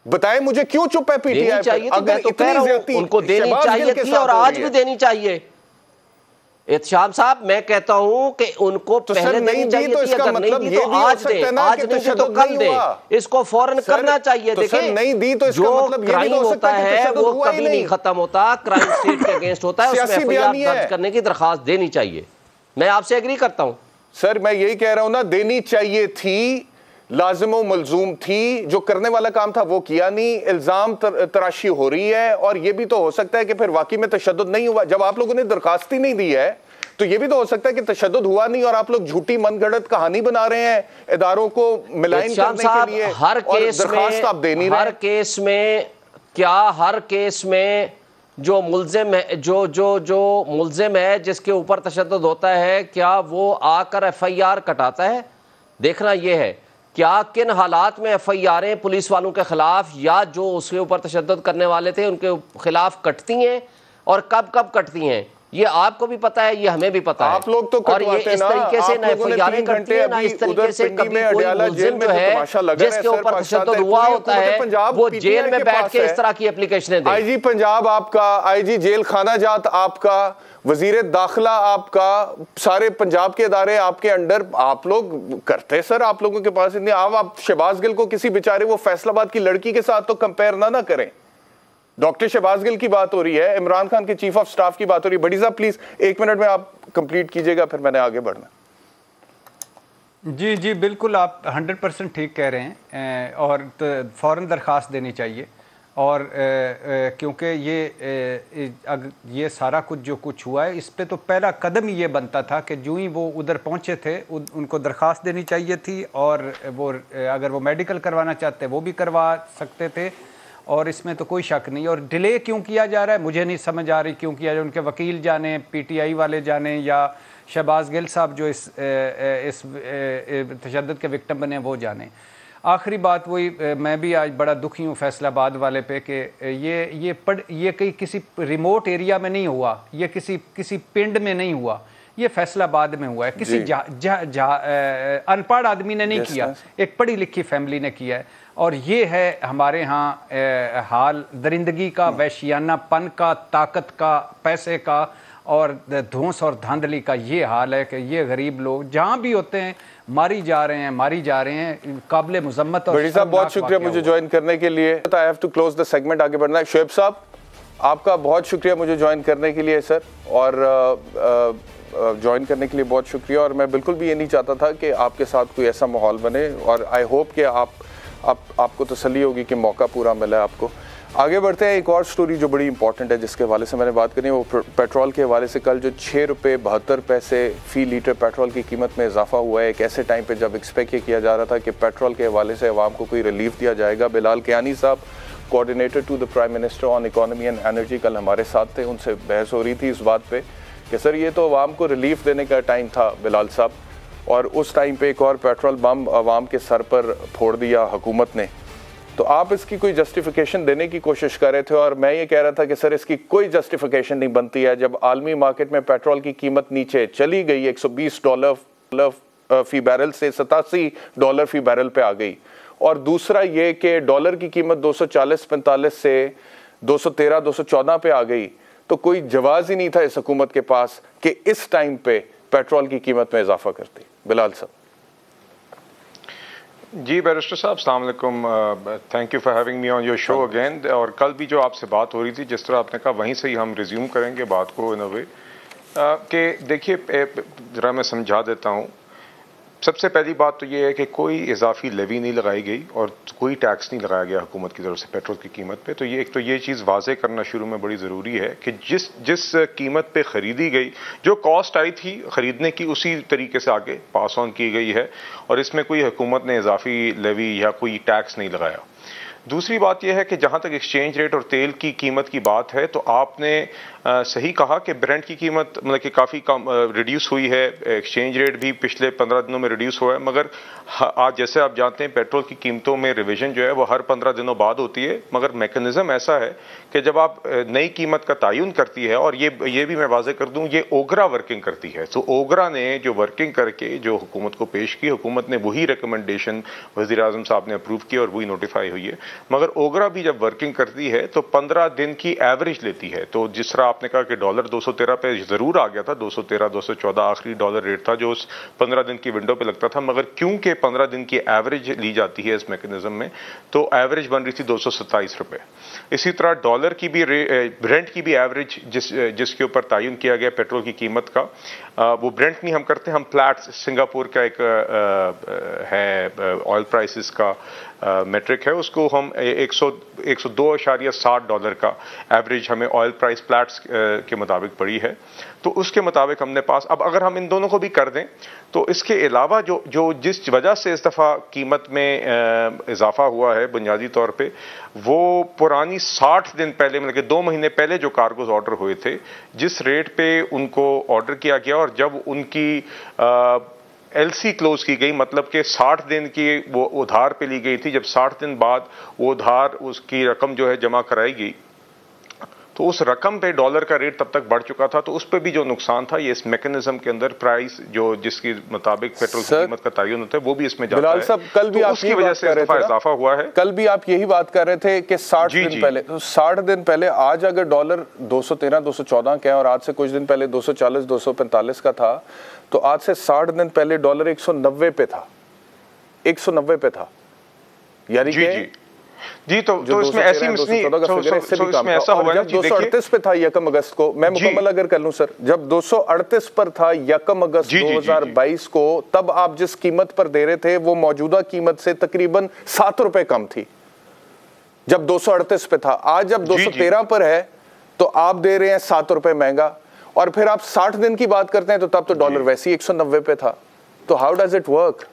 बताएं मुझे क्यों चुप है पीटीआई? अगर इतनी ज्यादती उनको देनी चाहिए थी और आज भी देनी चाहिए। एहतशाम साहब, मैं कहता हूं कि उनको तो पहले नहीं देनी चाहिए थी, अगर नहीं दी तो आज दे, आज नहीं दी तो कल दे, इसको फौरन करना चाहिए। देखिए, नहीं दी तो इसका मतलब क्राइम होता है वो कभी नहीं खत्म होता, क्राइम स्टेट के अगेंस्ट होता है, उसमें एफआईआर दर्ज करने की दरखास्त देनी चाहिए। मैं आपसे एग्री करता हूं सर, मैं यही कह रहा हूं ना, देनी चाहिए थी, लाजिम व मलजूम थी, जो करने वाला काम था वो किया नहीं, इल्जाम तराशी हो रही है। और ये भी तो हो सकता है कि फिर वाकई में तशद्दुद नहीं हुआ। जब आप लोगों ने दरखास्त ही नहीं दी है तो ये भी तो हो सकता है कि तशद्दुद हुआ नहीं और आप लोग झूठी मनगढ़ंत कहानी बना रहे हैं इदारों को मिलाइन करने के लिए। हर केस में आप दे नहीं रहे। हर केस में क्या, हर केस में जो मुल्जिम है, जो मुल्जिम है जिसके ऊपर तशद्दुद होता है, क्या वो आकर एफआईआर कटाता है? देखना यह है क्या किन हालात में एफआईआरें पुलिस वालों के खिलाफ या जो उसके ऊपर तशद्दुद करने वाले थे उनके खिलाफ कटती हैं और कब कब कटती हैं, ये आपको भी पता है, ये हमें भी पता है। आप लोग तो और ये इस तरीके से ना एफआईआरें करती है, ना इस तरीके से कभी कोई मुल्जिम जो है जिसके ऊपर तशद्दुद हुआ होता है वो जेल में बैठ के इस तरह की एप्लीकेशनें दे। आईजी पंजाब आपका, आईजी जेल खाना जात आपका, वजीर दाखिला आपका, सारे पंजाब के इदारे आपके अंडर, आप लोग करते सर, आप लोगों के पास इतनी। आप शहबाज गिल को किसी बेचारे वो फैसलाबाद की लड़की के साथ तो कंपेयर ना करें। डॉक्टर शहबाज गिल की बात हो रही है, इमरान खान के चीफ ऑफ स्टाफ की बात हो रही है। बड़ी साहब प्लीज 1 मिनट में आप कंप्लीट कीजिएगा, फिर मैंने आगे बढ़ना। जी जी बिल्कुल, आप 100% ठीक कह रहे हैं और तो फ़ौरन दरख्वास्त देनी चाहिए। और क्योंकि ये सारा कुछ जो कुछ हुआ है, इस पे तो पहला कदम ये बनता था कि जो ही वो उधर पहुंचे थे उनको दरख्वास्त देनी चाहिए थी, और वो अगर वो मेडिकल करवाना चाहते वो भी करवा सकते थे। और इसमें तो कोई शक नहीं। और डिले क्यों किया जा रहा है मुझे नहीं समझ आ रही, क्यों किया जाए, उनके वकील जाने, पीटीआई वाले जाने, या शहबाज गिल साहब जो इस तशद्दुद के विक्टिम बने वो जाने। आखिरी बात वही, मैं भी आज बड़ा दुखी हूँ फैसलाबाद वाले पे कि ये कहीं किसी रिमोट एरिया में नहीं हुआ, ये किसी पिंड में नहीं हुआ, ये फैसलाबाद में हुआ है। किसी अनपढ़ आदमी ने नहीं किया, एक पढ़ी लिखी फैमिली ने किया है। और ये है हमारे यहाँ हाल दरिंदगी का, वैश्यानापन का, ताकत का, पैसे का और धौंस और धांधली का ये हाल है कि ये गरीब लोग जहाँ भी होते हैं मारी जा रहे हैं। काबिल मुजम्मत। और बड़ी साहब बहुत शुक्रिया मुझे ज्वाइन करने के लिए। I have to close the segment, आगे बढ़ना है। शुएब साहब आपका बहुत शुक्रिया मुझे ज्वाइन करने के लिए सर, और ज्वाइन करने के लिए बहुत शुक्रिया। और मैं बिल्कुल भी ये नहीं चाहता था कि आपके साथ कोई ऐसा माहौल बने, और आई होप कि आपको तसल्ली होगी कि मौका पूरा मिला है आपको। आगे बढ़ते हैं, एक और स्टोरी जो बड़ी इंपॉर्टेंट है जिसके हवाले से मैंने बात करनी है, वो पेट्रोल के हवाले से। कल जो 6 रुपये 72 पैसे फ़ी लीटर पेट्रोल की कीमत में इजाफा हुआ है, एक ऐसे टाइम पे जब एक्सपेक्ट ये किया जा रहा था कि पेट्रोल के हवाले से अवाम को कोई रिलीफ दिया जाएगा। Bilal Kiani sahab, coordinator to the prime minister on economy and energy, कल हमारे साथ थे, उनसे बहस हो रही थी इस बात पर कि सर ये तो अवाम को रिलीफ देने का टाइम था बिलाल साहब, और उस टाइम पे एक और पेट्रोल बम अवाम के सर पर फोड़ दिया हुकूमत ने। तो आप इसकी कोई जस्टिफिकेशन देने की कोशिश कर रहे थे, और मैं ये कह रहा था कि सर इसकी कोई जस्टिफिकेशन नहीं बनती है जब आलमी मार्केट में पेट्रोल की कीमत नीचे चली गई, $120 फ़ी बैरल से $87 फ़ी बैरल पे आ गई। और दूसरा ये कि डॉलर की कीमत 240-45 से 213-214 पे आ गई। तो कोई जवाब ही नहीं था इस हुकूमत के पास कि इस टाइम पे पेट्रोल की कीमत में इजाफा करती। बिलाल साहब जी बैरिस्टर साहब, अस्सलाम वालेकुम, thank you for having me on your show again. और कल भी जो आपसे बात हो रही थी, जिस तरह आपने कहा, वहीं से ही हम रिज्यूम करेंगे बात को इन अ वे कि देखिए, ज़रा मैं समझा देता हूँ। सबसे पहली बात तो ये है कि कोई इजाफी लेवी नहीं लगाई गई और कोई टैक्स नहीं लगाया गया हुकूमत की तरफ से पेट्रोल की कीमत पे। तो ये एक तो ये चीज़ वाजे करना शुरू में बड़ी ज़रूरी है कि जिस कीमत पे ख़रीदी गई, जो कॉस्ट आई थी ख़रीदने की, उसी तरीके से आगे पास ऑन की गई है और इसमें कोई हुकूमत ने इजाफी लेवी या कोई टैक्स नहीं लगाया। दूसरी बात यह है कि जहाँ तक एक्सचेंज रेट और तेल की कीमत की बात है, तो आपने सही कहा कि ब्रेंट की कीमत मतलब कि काफ़ी कम रिड्यूस हुई है, एक्सचेंज रेट भी पिछले 15 दिनों में रिड्यूस हुआ है, मगर आज जैसे आप जानते हैं पेट्रोल की कीमतों में रिवीजन जो है वो हर 15 दिनों बाद होती है। मगर मैकेनिज्म ऐसा है कि जब आप नई कीमत का तयन करती है, और ये भी मैं वाजे कर दूं, ये ओगरा वर्किंग करती है। तो ओगरा ने जो वर्किंग करके जो हुकूमत को पेश की, हुकूमत ने वही रिकमेंडेशन वज़ीर आज़म साहब ने अप्रूव की और वही नोटिफाई हुई है। मगर ओगरा भी जब वर्किंग करती है तो 15 दिन की एवरेज लेती है। तो जिस तरह आपने कहा कि डॉलर 213 पे ज़रूर आ गया था, 213 214 आखिरी डॉलर रेट था जो उस 15 दिन की विंडो पे लगता था, मगर क्योंकि 15 दिन की एवरेज ली जाती है इस मैकेनिज्म में, तो एवरेज बन रही थी 227 रुपये। इसी तरह डॉलर की भी ब्रेंट की भी एवरेज जिसके ऊपर तयन किया गया पेट्रोल की कीमत का, वो ब्रेंट नहीं हम करते, हम प्लैट्स, सिंगापुर का एक है ऑयल प्राइसेस का मेट्रिक है, उसको हम 102.60 डॉलर का एवरेज हमें ऑयल प्राइस प्लैट्स के मुताबिक पड़ी है। तो उसके मुताबिक हमने पास, अब अगर हम इन दोनों को भी कर दें तो इसके अलावा जो जिस वजह से इस दफ़ा कीमत में इजाफा हुआ है बुनियादी तौर पे, वो पुरानी 60 दिन पहले मतलब कि 2 महीने पहले जो कार्गोज ऑर्डर हुए थे, जिस रेट पे उनको ऑर्डर किया गया और जब उनकी एलसी क्लोज की गई, मतलब कि 60 दिन की वो उधार पे ली गई थी, जब 60 दिन बाद वो उधार उसकी रकम जो है जमा कराई गई, तो उस रकम पे डॉलर का रेट तब तक बढ़ चुका था। तो उस पर भी जो नुकसान था, ये इस मैकेनिज्म के अंदर प्राइस जो जिसके मुताबिक पेट्रोल की कीमत का तयन होता है वो भी इसमें जाता है। साहब, कल भी तो आप उसकी वजह से इजाफा हुआ है। कल भी आप यही बात कर रहे थे कि 60 दिन पहले, 60 दिन पहले आज अगर डॉलर 213 214 का है और आज से कुछ दिन पहले 240 245 का था, तो आज से 60 दिन पहले डॉलर 190 पे था, 190 पे था। यानी कि जी तो इसमें ऐसी इसमें ऐसा हुआ है, 238 पे था यकम अगस्त को, मैं मुकम्मल अगर कर लूं सर, जब 238 पर था यकम अगस्त 2022 को, तब आप जिस कीमत पर दे रहे थे वो मौजूदा कीमत से तकरीबन 7 रुपए कम थी जब 238 पे था। आज जब 213 पर है तो आप दे रहे हैं 7 रुपए महंगा, और फिर आप 60 दिन की बात करते हैं तो तब तो डॉलर वैसे ही 190 पे था। तो हाउ डज इट वर्क?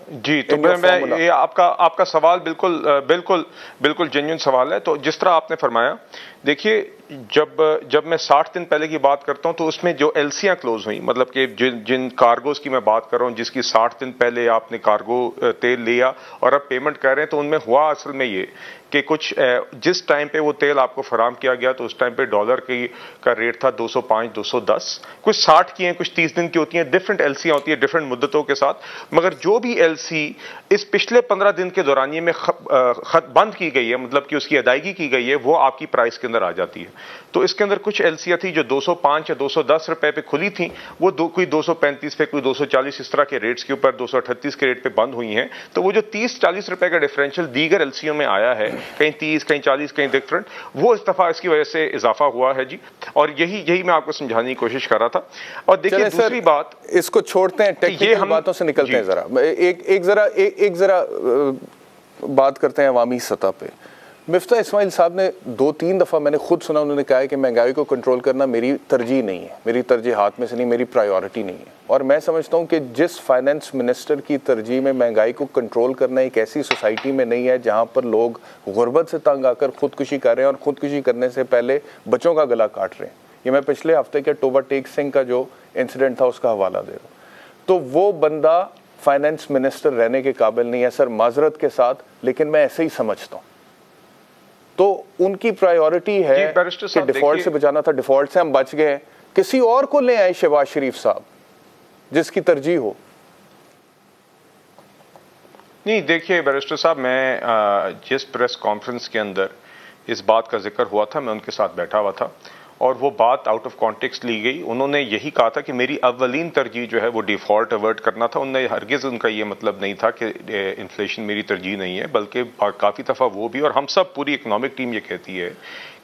जी तो मैं ये आपका सवाल बिल्कुल जेन्युइन सवाल है। तो जिस तरह आपने फरमाया, देखिए जब मैं 60 दिन पहले की बात करता हूं तो उसमें जो एलसियां क्लोज हुई, मतलब कि जिन कार्गोज की मैं बात कर रहा हूं जिसकी 60 दिन पहले आपने कार्गो तेल लिया और अब पेमेंट कर रहे हैं, तो उनमें हुआ असल में ये कि कुछ जिस टाइम पे वो तेल आपको फराम किया गया तो उस टाइम पे डॉलर का रेट था 205 210, कुछ 60 की हैं, कुछ 30 दिन की होती हैं, डिफरेंट एलसियां होती है डिफरेंट मुद्दतों के साथ। मगर जो भी एलसी इस पिछले 15 दिन के दौरानिए में बंद की गई है, मतलब कि उसकी अदायगी की गई है, वो आपकी प्राइस के अंदर आ जाती है। तो इसके अंदर कुछ एलसियां थी जो 205 या 210 रुपए पे खुली थी, वो कोई 235 पे, कोई 240 इस तरह के रेट्स के ऊपर 238 के रेट पे बंद हुई हैं। तो वो जो 30-40 रुपए का डिफरेंशियल दीगर एलसीओ में आया है, कहीं 30 कहीं 40 कहीं डिफरेंट, वो इस दफा इसकी वजह से इजाफा हुआ है जी। और यही मैं आपको समझाने की कोशिश कर रहा था। और देखिए दूसरी बात, इसको छोड़ते हैं, टेक्निकल बातों से निकलते हैं, एक जरा बात करते हैं अवामी सतह पे। मिफ्ता इस्माइल साहब ने 2-3 दफ़ा मैंने खुद सुना, उन्होंने कहा है कि महंगाई को कंट्रोल करना मेरी तरजीह नहीं है, मेरी तरजीह हाथ में से नहीं, मेरी प्रायोरिटी नहीं है। और मैं समझता हूँ कि जिस फाइनेंस मिनिस्टर की तरजीह में महंगाई को कंट्रोल करना एक ऐसी सोसाइटी में नहीं है जहाँ पर लोग गुर्बत से तंग आकर खुदकुशी कर रहे हैं और खुदकुशी करने से पहले बच्चों का गला काट रहे हैं। ये मैं पिछले हफ्ते के टोबा टेक सिंह का जो इंसिडेंट था उसका हवाला दे रहा हूँ। तो वो बंदा फाइनेंस मिनिस्टर रहने के काबिल नहीं है सर, माजरत के साथ, लेकिन मैं ऐसे ही समझता हूँ। तो उनकी प्रायोरिटी है कि डिफॉल्ट से बचाना था, डिफॉल्ट से हम बच गए, किसी और को ले आए शहबाज शरीफ साहब जिसकी तरजीह हो। नहीं देखिए बैरिस्टर साहब, मैं जिस प्रेस कॉन्फ्रेंस के अंदर इस बात का जिक्र हुआ था मैं उनके साथ बैठा हुआ था और वो बात आउट ऑफ कॉन्टेक्स्ट ली गई। उन्होंने यही कहा था कि मेरी अव्वलीन तरजीह जो है वो डिफ़ॉल्ट अवर्ट करना था। उन्होंने हरगिज़ उनका ये मतलब नहीं था कि इन्फ्लेशन मेरी तरजीह नहीं है, बल्कि काफ़ी दफ़ा वो भी और हम सब पूरी इकोनॉमिक टीम ये कहती है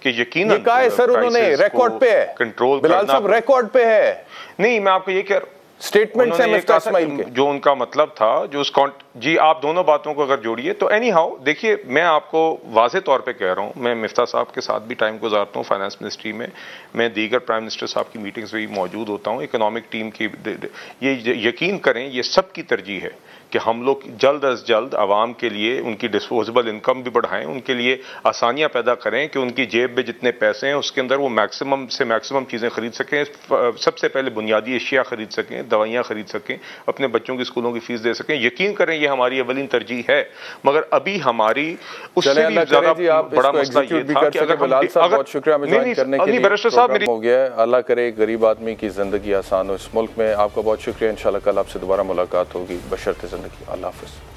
कि यकीनन कहा है सर उन्होंने, रिकॉर्ड पे है, कंट्रोल बिलाल साहब रिकॉर्ड पे है। नहीं, मैं आपको ये कह रहा हूं, स्टेटमेंट से मिस्टर इस्माइल के जो उनका मतलब था, जो उस जी आप दोनों बातों को अगर जोड़िए तो एनी हाउ देखिए, मैं आपको वाज़े तौर पे कह रहा हूं, मैं मिफ्ता साहब के साथ भी टाइम गुजारता हूं फाइनेंस मिनिस्ट्री में, मैं दीगर प्राइम मिनिस्टर साहब की मीटिंग्स में भी मौजूद होता हूं, इकोनॉमिक टीम की। ये यकीन करें ये सबकी तरजीह है कि हम लोग जल्द अज जल्द आवाम के लिए उनकी डिस्पोजेबल इनकम भी बढ़ाएं, उनके लिए आसानियां पैदा करें कि उनकी जेब में जितने पैसे हैं उसके अंदर वो मैक्सिमम से मैक्सिमम चीज़ें खरीद सकें। सबसे पहले बुनियादी अशिया खरीद सकें, दवाइयाँ खरीद सकें, अपने बच्चों की स्कूलों की फीस दे सकें। यकीन करें ये हमारी अवलीन तरजीह है, मगर अभी हमारी उससे भी ज़्यादा बड़ा मसला ये था कि अगर बहुत शुक्रिया बैरिस्टर साहब हो गया। अल्लाह करे गरीब आदमी की ज़िंदगी आसान हो इस मुल्क में। आपका बहुत शुक्रिया। इंशाल्लाह कल आपसे दोबारा मुलाकात होगी बशर्ते ज़िंदगी। अल्लाह हाफ़िज़।